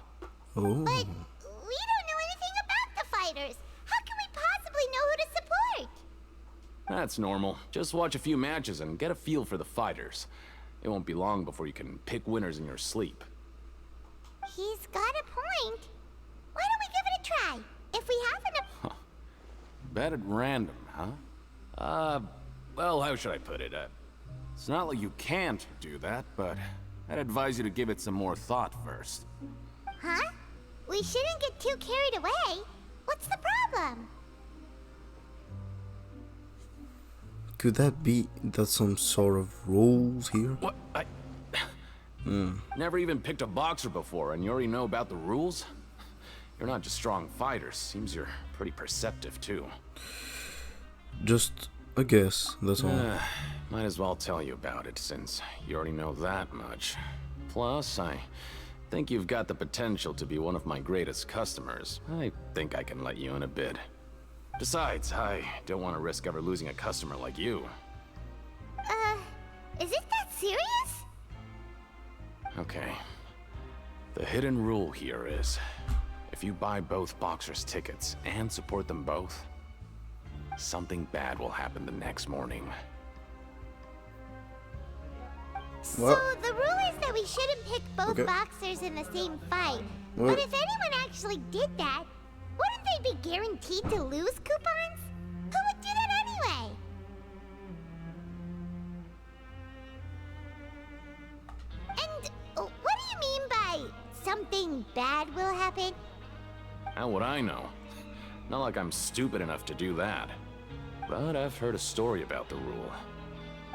Oh. But we don't know anything about the fighters. How can we possibly know who to support? That's normal. Just watch a few matches and get a feel for the fighters. It won't be long before you can pick winners in your sleep. He's got a point. Why don't we give it a try? If we have an... Bet at random, huh? Well, how should I put it? It's not like you can't do that, but I'd advise you to give it some more thought first. Huh? We shouldn't get too carried away. What's the problem? Could that be that some sort of rules here? What? Never even picked a boxer before, and you already know about the rules? You're not just strong fighters. Seems you're pretty perceptive, too. Just a guess, that's all. Might as well tell you about it, since you already know that much. Plus, I think you've got the potential to be one of my greatest customers. I think I can let you in a bid. Besides, I don't want to risk ever losing a customer like you. Is it that serious? Okay. The hidden rule here is, if you buy both boxers' tickets and support them both, something bad will happen the next morning. So the rule is that we shouldn't pick both boxers in the same fight. But if anyone actually did that, wouldn't they be guaranteed to lose coupons? Who would do that anyway? And what do you mean by something bad will happen? How would I know? Not like I'm stupid enough to do that. But I've heard a story about the rule.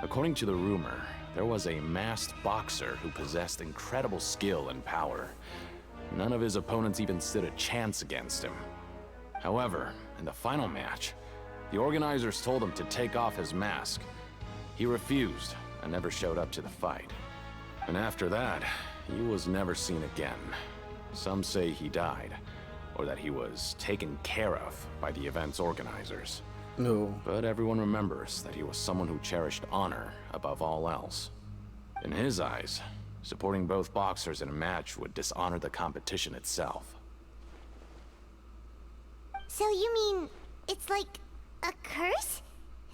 According to the rumor, there was a masked boxer who possessed incredible skill and power. None of his opponents even stood a chance against him. However, in the final match, the organizers told him to take off his mask. He refused and never showed up to the fight. And after that, he was never seen again. Some say he died, or that he was taken care of by the event's organizers. No. But everyone remembers that he was someone who cherished honor above all else. In his eyes, supporting both boxers in a match would dishonor the competition itself. So you mean it's like a curse?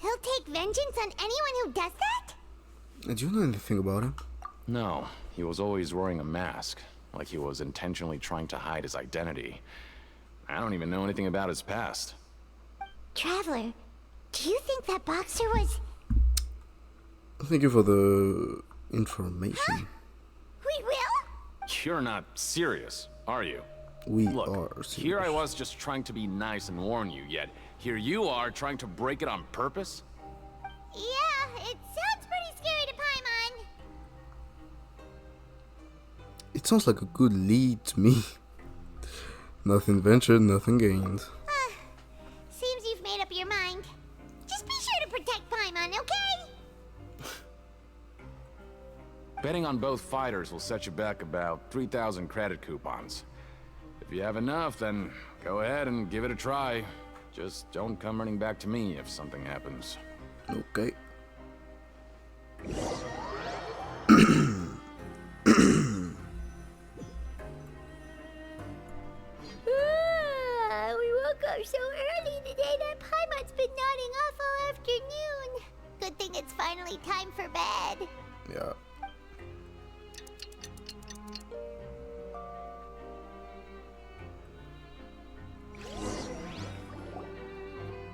He'll take vengeance on anyone who does that? Do you know anything about him? No, he was always wearing a mask, like he was intentionally trying to hide his identity. I don't even know anything about his past. Traveler, do you think that boxer was... Thank you for the information. Huh? We will? You're not serious, are you? We Look, are serious. Here I was just trying to be nice and warn you, yet here you are trying to break it on purpose? Yeah, it sounds pretty scary to Paimon. It sounds like a good lead to me. Nothing ventured, nothing gained. Seems you've made up your mind. Just be sure to protect Paimon, okay? Betting on both fighters will set you back about 3,000 credit coupons. If you have enough, then go ahead and give it a try. Just don't come running back to me if something happens. Okay. We woke up so early today that Paimon's been nodding off all afternoon. Good thing it's finally time for bed. Yeah.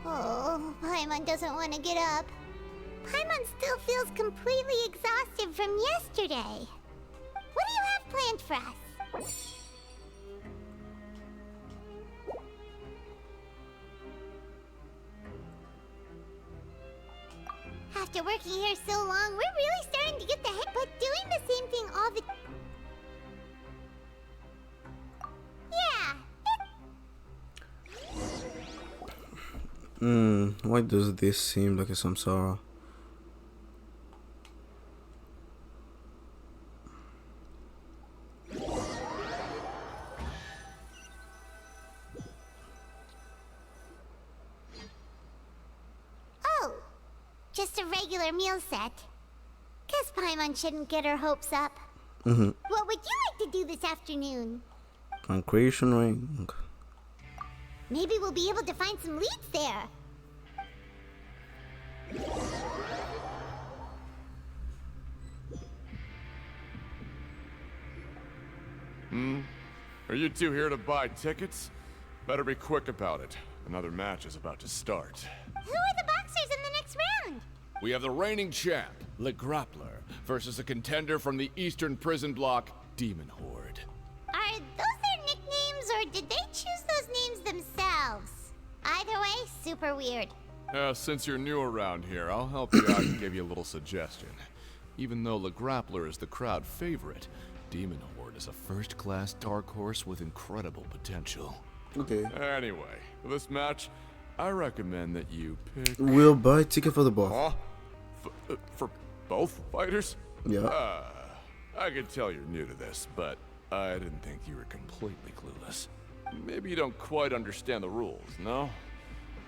Oh, Paimon doesn't want to get up. Paimon still feels completely exhausted from yesterday. What do you have planned for us? After working here so long, we're really starting to get the hang, but doing the same thing all the... Yeah, Why does this seem like a samsara? Oh, just a regular meal set. Guess Paimon shouldn't get her hopes up. What would you like to do this afternoon? Creation ring. Maybe we'll be able to find some leads there. Are you two here to buy tickets? Better be quick about it. Another match is about to start. Who are the boxers in the next round? We have the reigning champ, Le Grappler, versus a contender from the Eastern Prison Block, Demon Horde. Are those their nicknames, or did they choose those names themselves? Either way, super weird. Since you're new around here, I'll help you out and give you a little suggestion. Even though Le Grappler is the crowd favorite, Demon Horde is a first-class dark horse with incredible potential. Okay. Anyway, for this match, I recommend that you pick... We'll buy ticket for the both. Huh? For both fighters? Yeah. I can tell you're new to this, but I didn't think you were completely clueless. Maybe you don't quite understand the rules, no?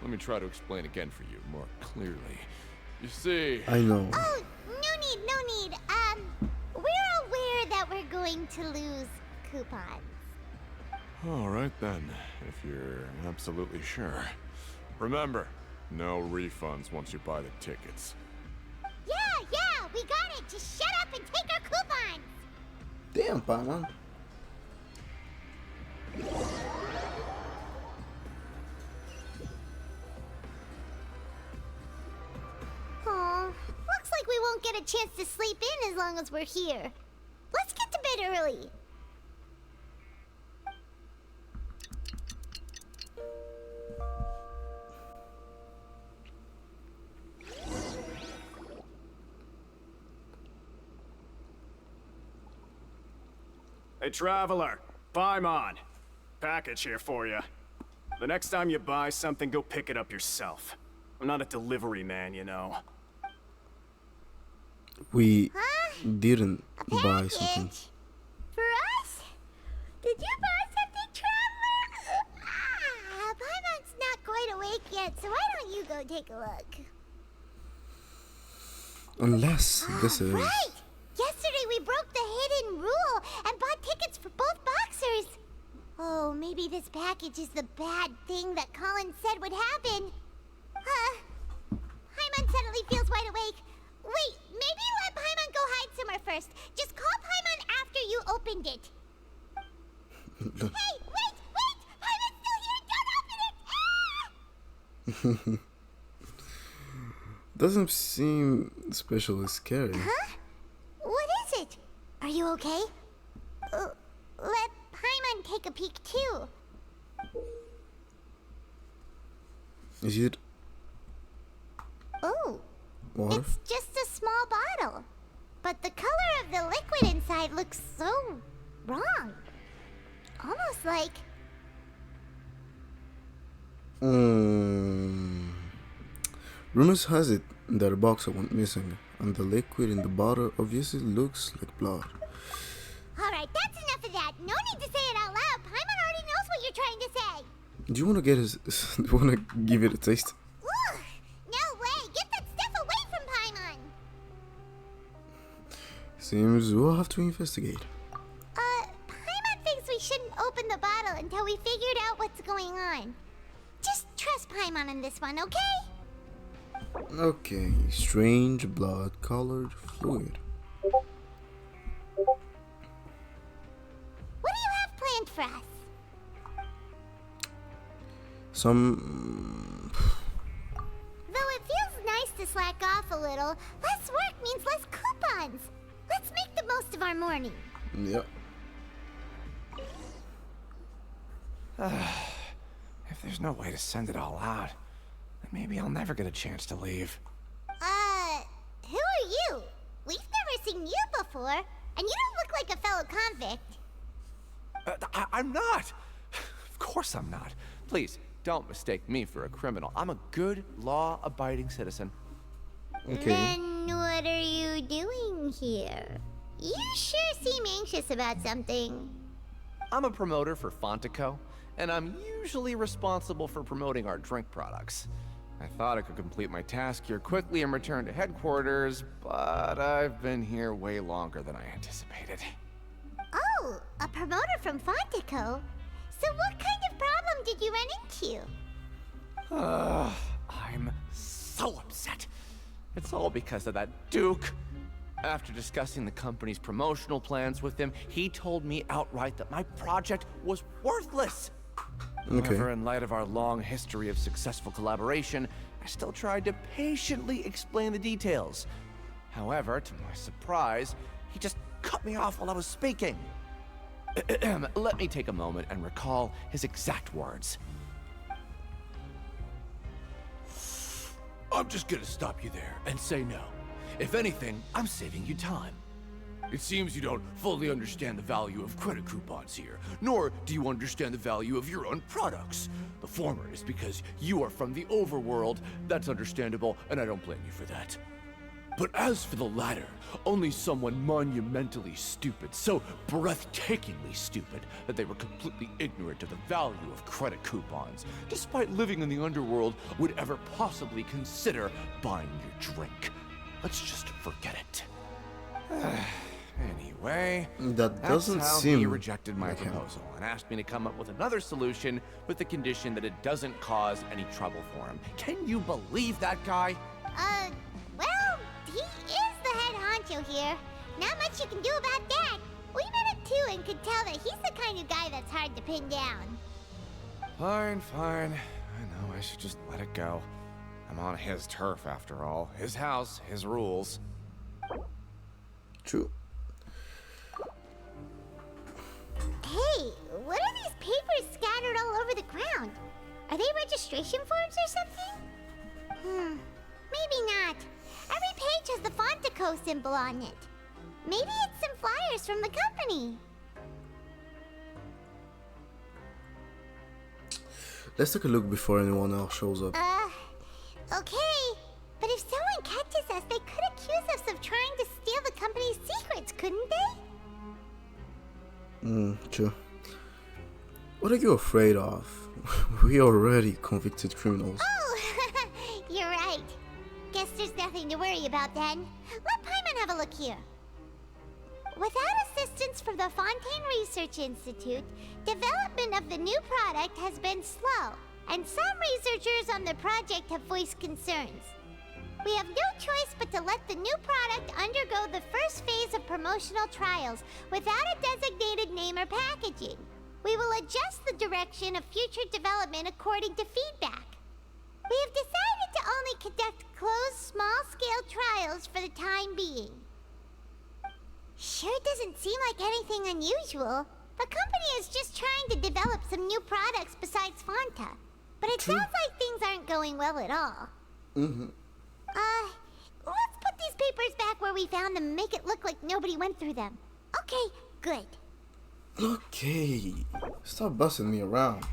Let me try to explain again for you more clearly. You see... I know. Oh, no need. We're aware that we're going to lose coupons. Alright then, if you're absolutely sure. Remember, no refunds once you buy the tickets. Yeah, we got it! Just shut up and take our coupons! Damn, Paimon. Aw, looks like we won't get a chance to sleep in as long as we're here. Let's get to bed early. Hey, Traveler, Paimon. Package here for you. The next time you buy something, go pick it up yourself. I'm not a delivery man, you know. We didn't buy something. For us? Did you buy something, Traveler? Paimon's not quite awake yet, so why don't you go take a look? Unless this is... Right! Yesterday we broke the hidden rule and bought tickets for both boxers. Oh, maybe this package is the bad thing that Colin said would happen. Paimon suddenly feels wide awake. Wait, maybe let Paimon go hide somewhere first. Just call Paimon after you opened it. Hey, wait! Paimon's still here! Don't open it! Doesn't seem especially scary. Huh? What is it? Are you okay? Let Paimon take a peek too. Is it Oh, water? it's just a small bottle. But the color of the liquid inside looks so wrong. Almost like... Rumors has it that a boxer went missing, and the liquid in the bottle obviously looks like blood. Alright, that's enough of that. No need to say it out loud. Paimon already knows what you're trying to say. Do you want to get his? Do you want to give it a taste? Ugh, no way. Get that stuff away from Paimon. Seems we'll have to investigate. Paimon thinks we shouldn't open the bottle until we figured out what's going on. Just trust Paimon on this one, okay? Okay, strange blood-colored fluid. What do you have planned for us? Some... Though it feels nice to slide slack off a little. Less work means less coupons. Let's make the most of our morning. Yep. If there's no way to send it all out, then maybe I'll never get a chance to leave. Who are you? We've never seen you before, and you don't look like a fellow convict. I'm not! Of course I'm not. Please, don't mistake me for a criminal. I'm a good, law-abiding citizen. Okay. Then what are you doing here? You sure seem anxious about something. I'm a promoter for FONTAINE, and I'm usually responsible for promoting our drink products. I thought I could complete my task here quickly and return to headquarters, but I've been here way longer than I anticipated. Oh, a promoter from FONTAINE? So what kind of problem did you run into? I'm so upset. It's all because of that Duke. After discussing the company's promotional plans with him, he told me outright that my project was worthless. However, in light of our long history of successful collaboration, I still tried to patiently explain the details. However, to my surprise, he just cut me off while I was speaking. Let me take a moment and recall his exact words. I'm just gonna stop you there and say no. If anything, I'm saving you time. It seems you don't fully understand the value of credit coupons here, nor do you understand the value of your own products. The former is because you are from the overworld. That's understandable, and I don't blame you for that. But as for the latter, only someone monumentally stupid, so breathtakingly stupid that they were completely ignorant of the value of credit coupons, despite living in the underworld, would ever possibly consider buying your drink. Let's just forget it. Anyway, that doesn't that's how seem he rejected my like him. proposal and asked me to come up with another solution with the condition that it doesn't cause any trouble for him. Can you believe that guy? Well, he is the head honcho here. Not much you can do about that. We met him too and could tell that he's the kind of guy that's hard to pin down. Fine. I know I should just let it go. I'm on his turf after all. His house, his rules. True. Hey, what are these papers scattered all over the ground? Are they registration forms or something? Maybe not. Every page has the FONTAINE symbol on it. Maybe it's some flyers from the company. Let's take a look before anyone else shows up. Okay. But if someone catches us, they could accuse us of trying to steal the company's secrets, couldn't they? True. What are you afraid of? We already convicted criminals. Oh, you're right. Guess there's nothing to worry about then. Let Paimon have a look here. Without assistance from the FONTAINE Research Institute, development of the new product has been slow, and some researchers on the project have voiced concerns. We have no choice but to let the new product undergo the first phase of promotional trials without a designated name or packaging. We will adjust the direction of future development according to feedback. We have decided to only conduct closed, small-scale trials for the time being. Sure doesn't seem like anything unusual. The company is just trying to develop some new products besides FONTAINE. But it sounds like things aren't going well at all. Let's put these papers back where we found them and make it look like nobody went through them. Okay, good. Okay. Stop busting me around.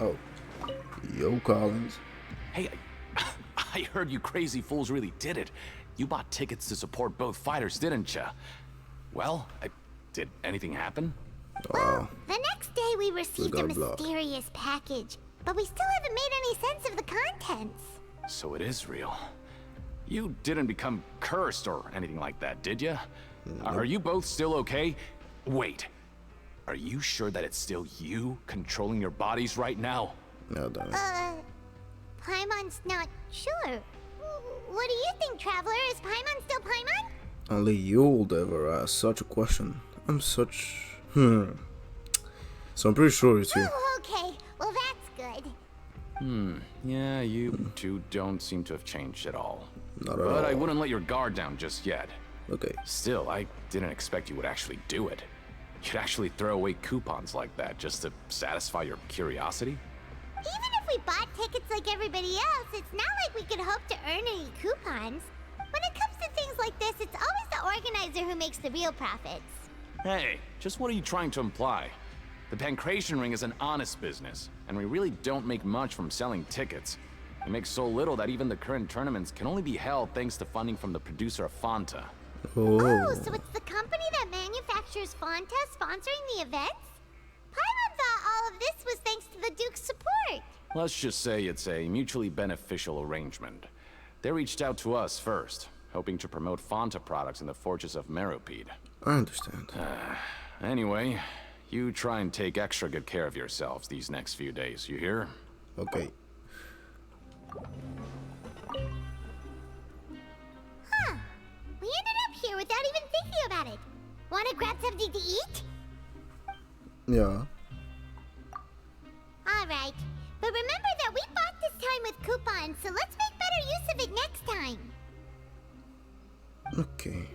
Oh. Yo, Collins. Hey, I heard you crazy fools really did it. You bought tickets to support both fighters, didn't ya? Well, did anything happen? Well, the next day we received a mysterious package, but we still haven't made any sense of the contents. So it is real. You didn't become cursed or anything like that, did ya? Are you both still okay? Wait, are you sure that it's still you controlling your bodies right now? No, damn it. Paimon's not sure. What do you think, Traveler? Is Paimon still Paimon? Only you'd ever ask such a question. I'm such... So I'm pretty sure it's you. Oh, okay. Well, that's good. Yeah, you two don't seem to have changed at all. Not at all. But I wouldn't let your guard down just yet. Okay. Still, I didn't expect you would actually do it. You'd actually throw away coupons like that just to satisfy your curiosity? Even if we bought tickets like everybody else, it's not like we could hope to earn any coupons. When it comes to things like this, it's always the organizer who makes the real profits. Hey, just what are you trying to imply? The Pancration Ring is an honest business, and we really don't make much from selling tickets. We make so little that even the current tournaments can only be held thanks to funding from the producer of Fanta. Oh, so it's the company that manufactures Fanta sponsoring the events? Paimon thought all of this was thanks to the Duke's support. Let's just say it's a mutually beneficial arrangement. They reached out to us first, hoping to promote Fanta products in the Fortress of Meropide. I understand. Anyway, you try and take extra good care of yourselves these next few days, you hear? Okay. Huh. We ended up here without even thinking about it. Wanna grab something to eat? Yeah. Alright. But remember that we bought this time with coupons, so let's make better use of it next time. Okay.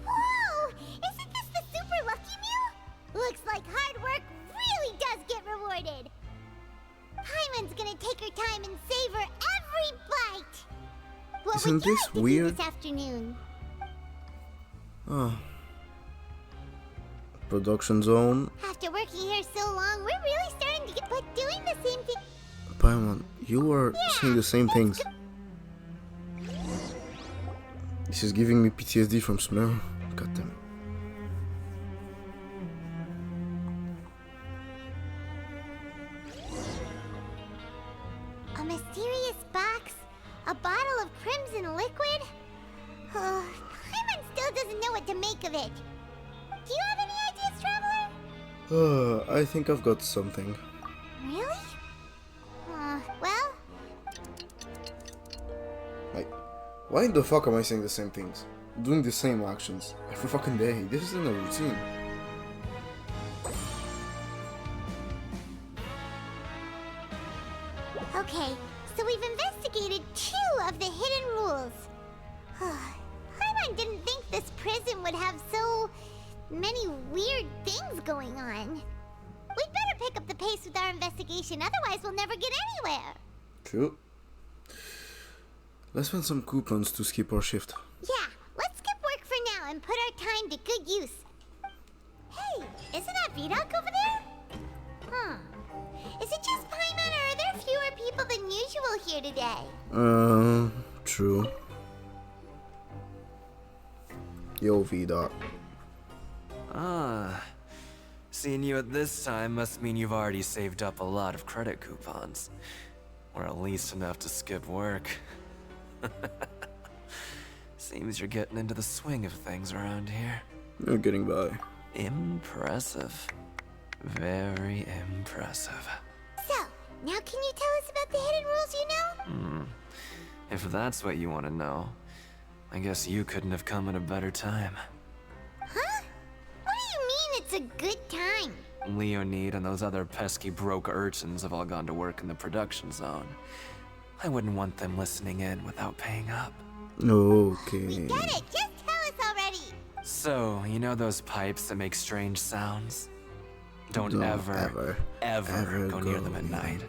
Whoa! Isn't this the super lucky meal? Looks like hard work really does get rewarded. Paimon's gonna take her time and savor every bite. What Isn't would you this like to weird? do this afternoon? Production zone. After working here so long, we're really starting to get put doing the same thing. Paimon, you are saying the same things. This is giving me PTSD from Smell. God damn it. A mysterious box? A bottle of crimson liquid? Paimon still doesn't know what to make of it. Do you have any ideas, Traveler? I think I've got something. Really? Well, Like, why the fuck am I saying the same things? Doing the same actions every fucking day. This isn't a routine. okay, so we've investigated 2 of the hidden rules. Paimon didn't think this prison would have so many weird things going on. We'd better pick up the pace with our investigation, otherwise we'll never get anywhere. True. Let's find some coupons to skip our shift. Yeah, let's skip work for now and put our time to good use. Hey, isn't that Vidoc over there? Is it just Paimon, or are there fewer people than usual here today? True. Yo, V-Dot. Seeing you at this time must mean you've already saved up a lot of credit coupons. Or at least enough to skip work. Seems you're getting into the swing of things around here. You're getting by. Impressive. Very impressive. So, now can you tell us about the hidden rules you know? If that's what you want to know, I guess you couldn't have come at a better time. Huh? What do you mean it's a good time? Leonid and those other pesky broke urchins have all gone to work in the production zone. I wouldn't want them listening in without paying up. Okay. Get it! Just tell us already! So, you know those pipes that make strange sounds? Don't ever go near them at night.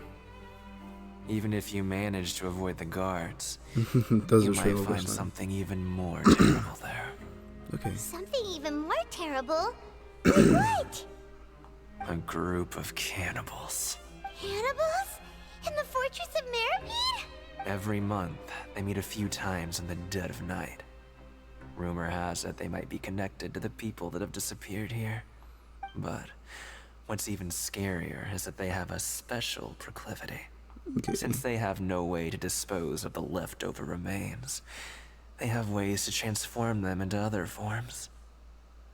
Even if you manage to avoid the guards, you might find something even more terrible there. Okay. Something even more terrible? What? A group of cannibals. Cannibals? In the Fortress of Meropide? Every month, they meet a few times in the dead of night. Rumor has it they might be connected to the people that have disappeared here. But what's even scarier is that they have a special proclivity. Okay. Since they have no way to dispose of the leftover remains, they have ways to transform them into other forms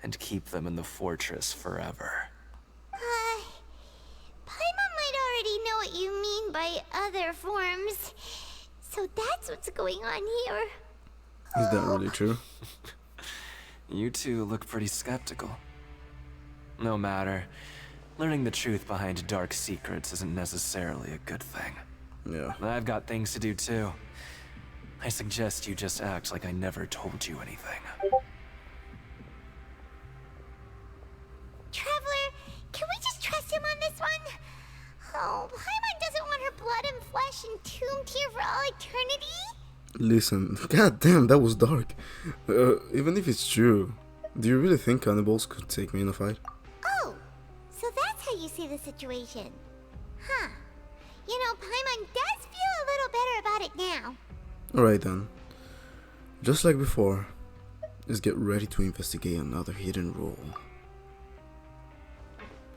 and keep them in the fortress forever. Paimon might already know what you mean by other forms. So that's what's going on here. Is that really true? You two look pretty skeptical. No matter. Learning the truth behind dark secrets isn't necessarily a good thing. Yeah. I've got things to do too. I suggest you just act like I never told you anything. Traveler, can we just trust him on this one? Oh, Paimon doesn't want her blood and flesh entombed here for all eternity. Listen, god damn, that was dark. Even if it's true, do you really think cannibals could take me in a fight? Oh, so that's how you see the situation. Huh. You know, Paimon does feel a little better about it now. Alright then. Just like before, let's get ready to investigate another hidden rule.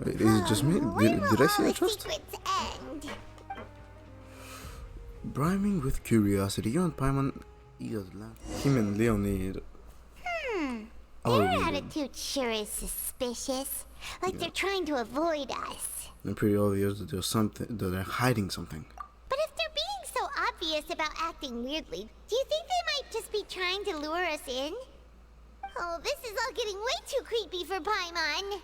Wait, is it just me? Did I see a chest? Brimming with curiosity, you and Paimon, him and Leonid. Their attitude sure is suspicious. Like they're trying to avoid us. And pretty obvious that there's something, that they're hiding something. But if they're being so obvious about acting weirdly, do you think they might just be trying to lure us in? Oh, this is all getting way too creepy for Paimon.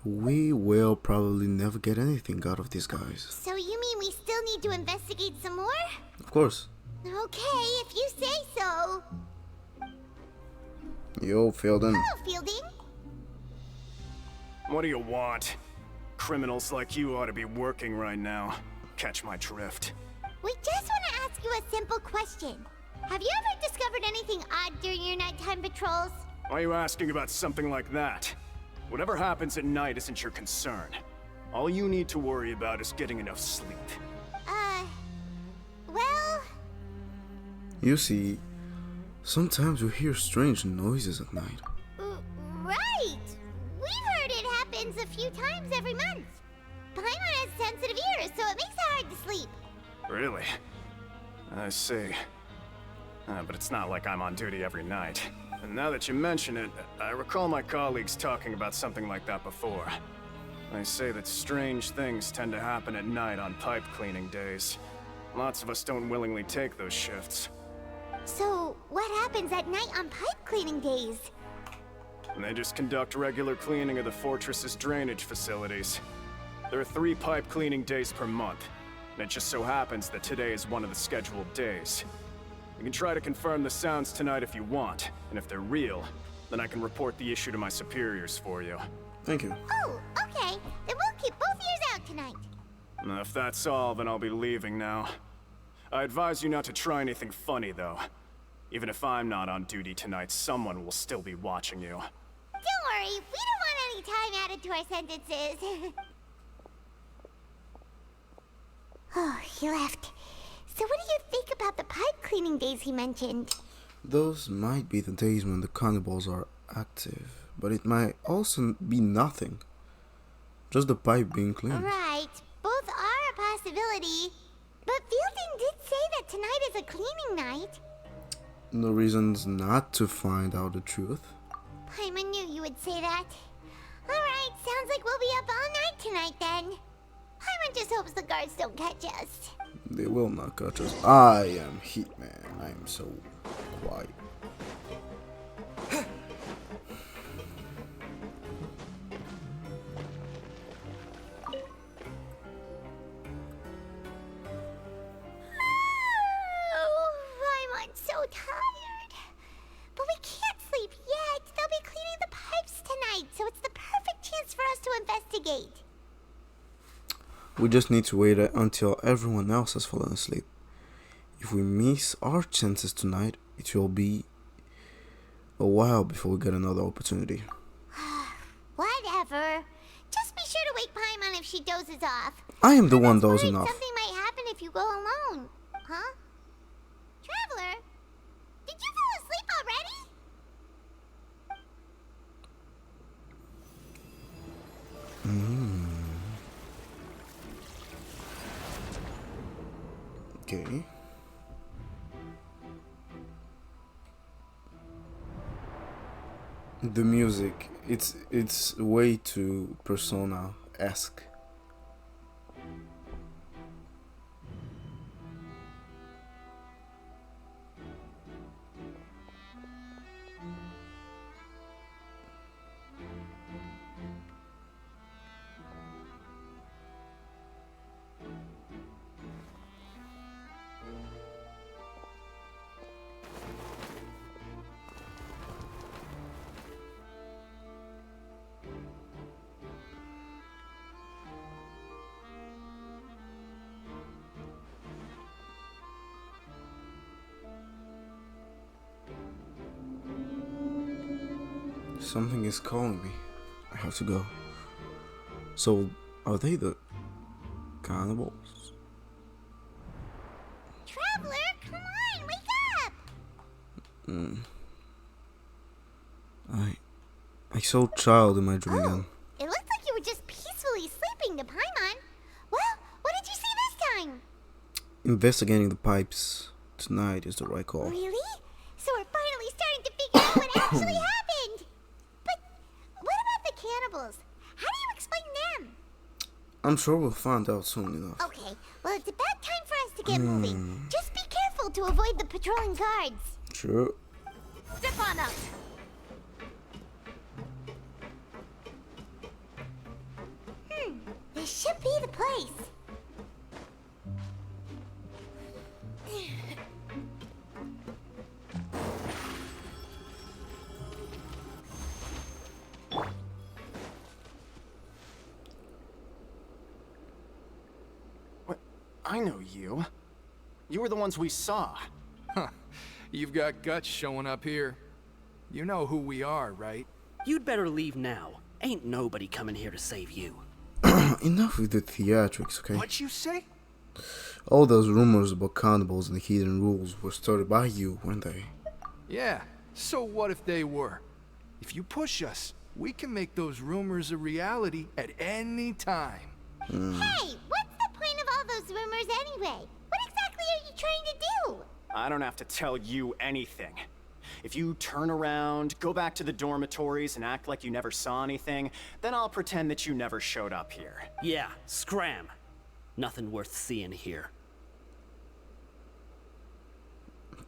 We will probably never get anything out of these guys. So you mean we still need to investigate some more? Of course. Okay, if you say so. Yo, Fielding. Hello, Fielding. What do you want? Criminals like you ought to be working right now. Catch my drift. We just want to ask you a simple question. Have you ever discovered anything odd during your nighttime patrols? Why are you asking about something like that? Whatever happens at night isn't your concern. All you need to worry about is getting enough sleep. Well... You see, sometimes we hear strange noises at night. Right! We've heard it happens a few times every month. Paimon has sensitive ears, so it makes it hard to sleep. Really? I see. But it's not like I'm on duty every night. And now that you mention it, I recall my colleagues talking about something like that before. They say that strange things tend to happen at night on pipe cleaning days. Lots of us don't willingly take those shifts. So, what happens at night on pipe cleaning days? And they just conduct regular cleaning of the fortress's drainage facilities. There are 3 pipe cleaning days per month, and it just so happens that today is one of the scheduled days. You can try to confirm the sounds tonight if you want, and if they're real, then I can report the issue to my superiors for you. Thank you. Oh, okay. Then we'll keep both ears out tonight. If that's all, then I'll be leaving now. I advise you not to try anything funny, though. Even if I'm not on duty tonight, someone will still be watching you. Don't worry, we don't want any time added to our sentences. Oh, he left. So what do you think about the pipe cleaning days he mentioned? Those might be the days when the cannibals are active, but it might also be nothing. Just the pipe being cleaned. Right, both are a possibility. But Fielding did say that tonight is a cleaning night. No reasons not to find out the truth. Paimon knew you would say that. Alright, sounds like we'll be up all night tonight then. Paimon just hopes the guards don't catch us. They will not catch us. I am Heatman. I am so quiet. Oh, Paimon's so tired. But we can't sleep yet. They'll be cleaning the pipes tonight, so it's the perfect chance for us to investigate. We just need to wait until everyone else has fallen asleep. If we miss our chances tonight, it will be a while before we get another opportunity. Whatever. Just be sure to wake Paimon if she dozes off. I am the one dozing off. Something might happen if you go alone. Huh? Traveler, did you fall asleep already? Okay. The music, it's way too Persona-esque. Something is calling me. I have to go. So, are they the cannibals? Traveler, come on, wake up! I saw Child in my dream again. It looked like you were just peacefully sleeping to Paimon. Well, what did you see this time? Investigating the pipes tonight is the right call. Really? So we're finally starting to figure out what actually happened. But what about the cannibals? How do you explain them? I'm sure we'll find out soon enough. Okay, well it's about time for us to get moving. Just be careful to avoid the patrolling guards. Sure. Step on up. This should be the place. What? I know you. You were the ones we saw. Huh. You've got guts showing up here. You know who we are, right? You'd better leave now. Ain't nobody coming here to save you. Enough with the theatrics, okay? What'd you say? All those rumors about cannibals and the hidden rules were started by you, weren't they? Yeah, so what if they were? If you push us, we can make those rumors a reality at any time. Hey, what's the point of all those rumors anyway? What exactly are you trying to do? I don't have to tell you anything. If you turn around, go back to the dormitories and act like you never saw anything, then I'll pretend that you never showed up here. Yeah, scram. Nothing worth seeing here.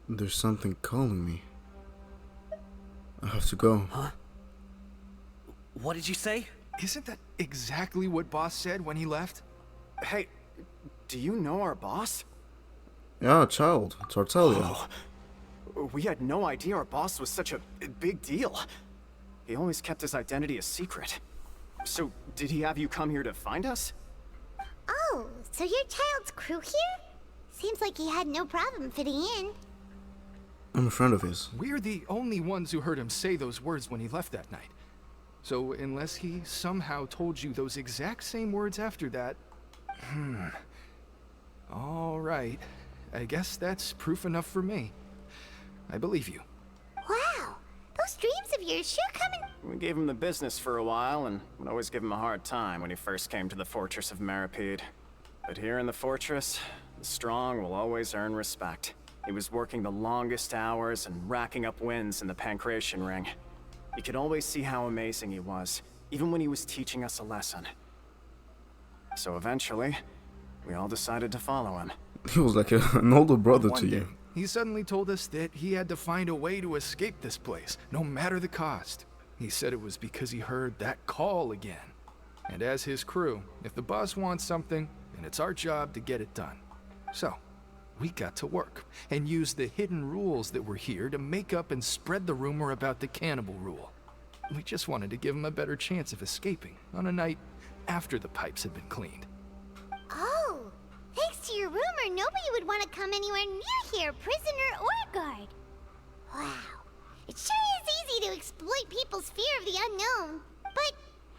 There's something calling me. I have to go. Huh? What did you say? Isn't that exactly what Boss said when he left? Hey, do you know our boss? Yeah, Child. Tartaglia. Oh, we had no idea our boss was such a big deal. He always kept his identity a secret. So, did he have you come here to find us? Oh, so you're Child's crew here? Seems like he had no problem fitting in. I'm a friend of his. We're the only ones who heard him say those words when he left that night. So unless he somehow told you those exact same words after that... All right. I guess that's proof enough for me. I believe you. Wow, those dreams of yours sure come in... We gave him the business for a while and would always give him a hard time when he first came to the Fortress of Meripede. But here in the fortress, the strong will always earn respect. He was working the longest hours and racking up wins in the Pancration Ring. You could always see how amazing he was, even when he was teaching us a lesson. So eventually, we all decided to follow him. He was like an older brother to you. He suddenly told us that he had to find a way to escape this place, no matter the cost. He said it was because he heard that call again. And as his crew, if the boss wants something, then it's our job to get it done. So, we got to work, and used the hidden rules that were here to make up and spread the rumor about the cannibal rule. We just wanted to give him a better chance of escaping on a night after the pipes had been cleaned. Oh, thanks to your rumor, nobody would want to come anywhere near here, prisoner or guard. Wow, it sure is easy to exploit people's fear of the unknown. But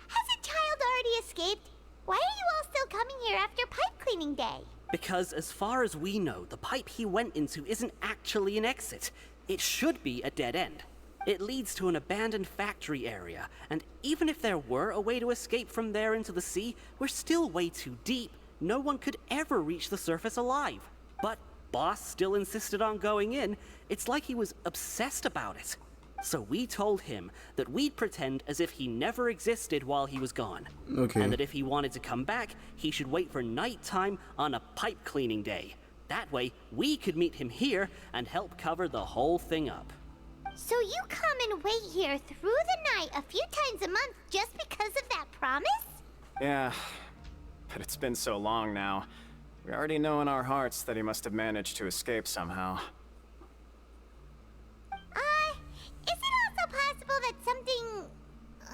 hasn't Child already escaped? Why are you all still coming here after pipe cleaning day? Because as far as we know, the pipe he went into isn't actually an exit. It should be a dead end. It leads to an abandoned factory area, and even if there were a way to escape from there into the sea, we're still way too deep. No one could ever reach the surface alive. But Boss still insisted on going in. It's like he was obsessed about it. So we told him that we'd pretend as if he never existed while he was gone. Okay. And that if he wanted to come back, he should wait for nighttime on a pipe cleaning day. That way, we could meet him here and help cover the whole thing up. So you come and wait here through the night a few times a month just because of that promise? Yeah, but it's been so long now. We already know in our hearts that he must have managed to escape somehow. Is it also possible that something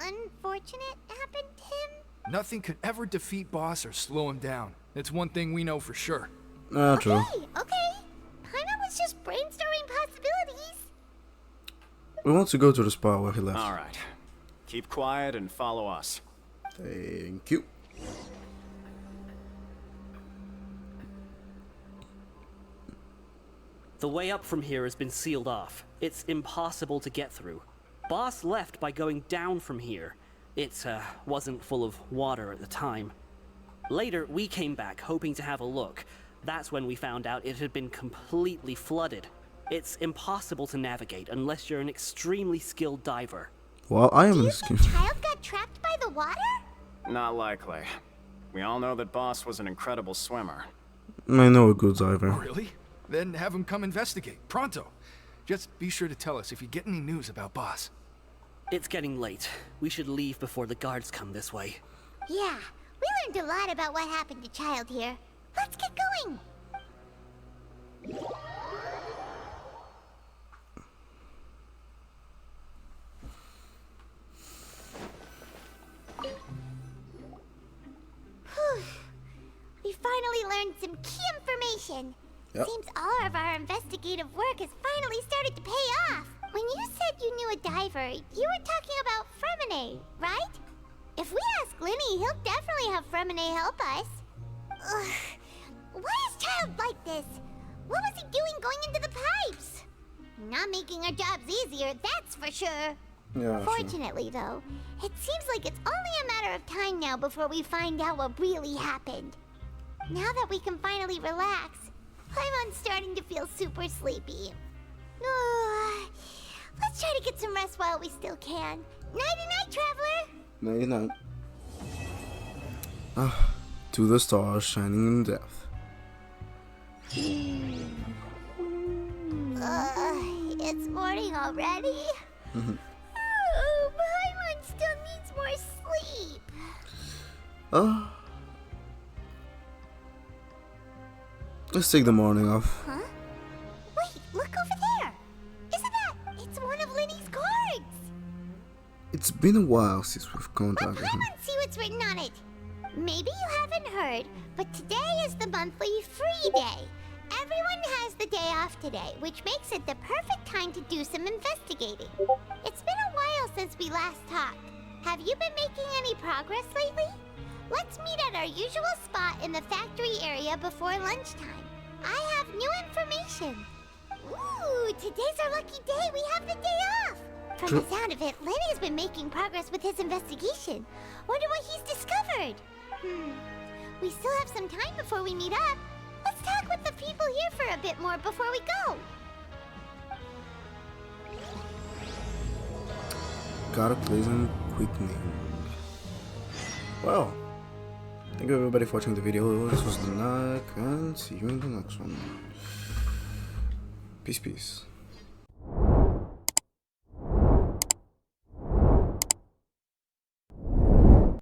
unfortunate happened to him? Nothing could ever defeat Boss or slow him down. It's one thing we know for sure. True. Okay. Paimon was just brainstorming possibilities. We want to go to the spot where he left. Alright. Keep quiet and follow us. Thank you. The way up from here has been sealed off. It's impossible to get through. Boss left by going down from here. It wasn't full of water at the time. Later, we came back hoping to have a look. That's when we found out it had been completely flooded. It's impossible to navigate unless you're an extremely skilled diver. Well, I am Do you skilled. think Child got trapped by the water? Not likely. We all know that Boss was an incredible swimmer. I know a good diver. Really? Then have him come investigate. Pronto. Just be sure to tell us if you get any news about Boss. It's getting late. We should leave before the guards come this way. Yeah, we learned a lot about what happened to Child here. Let's get going! Whew. We finally learned some key information. Yep. Seems all of our investigative work has finally started to pay off. When you said you knew a diver, you were talking about Fremine, right? If we ask Linny, he'll definitely have Fremine help us. Ugh. Why is Child like this? What was he doing going into the pipes? Not making our jobs easier, that's for sure. Yeah, Fortunately, though, it seems like it's only a matter of time now before we find out what really happened. Now that we can finally relax, I'm starting to feel super sleepy. Let's try to get some rest while we still can. Nighty-night, traveler! Night-night. Ah, to the stars shining in death. It's morning already? Paimon still needs more sleep. Let's take the morning off. Huh? Wait, look over there! Isn't that... It's one of Linny's cards! It's been a while since we've contacted him. Paimon, see what's written on it. Maybe you haven't heard, but today is the monthly free day. Everyone has the day off today, which makes it the perfect time to do some investigating. It's been a while since we last talked. Have you been making any progress lately? Let's meet at our usual spot in the factory area before lunchtime. I have new information. Ooh, today's our lucky day. We have the day off. From the sound of it, Lenny's been making progress with his investigation. Wonder what he's discovered. We still have some time before we meet up. Let's talk with the people here for a bit more before we go. Got a pleasant quickening. Well, thank you everybody for watching the video. This was the Knack, and see you in the next one. Peace, peace.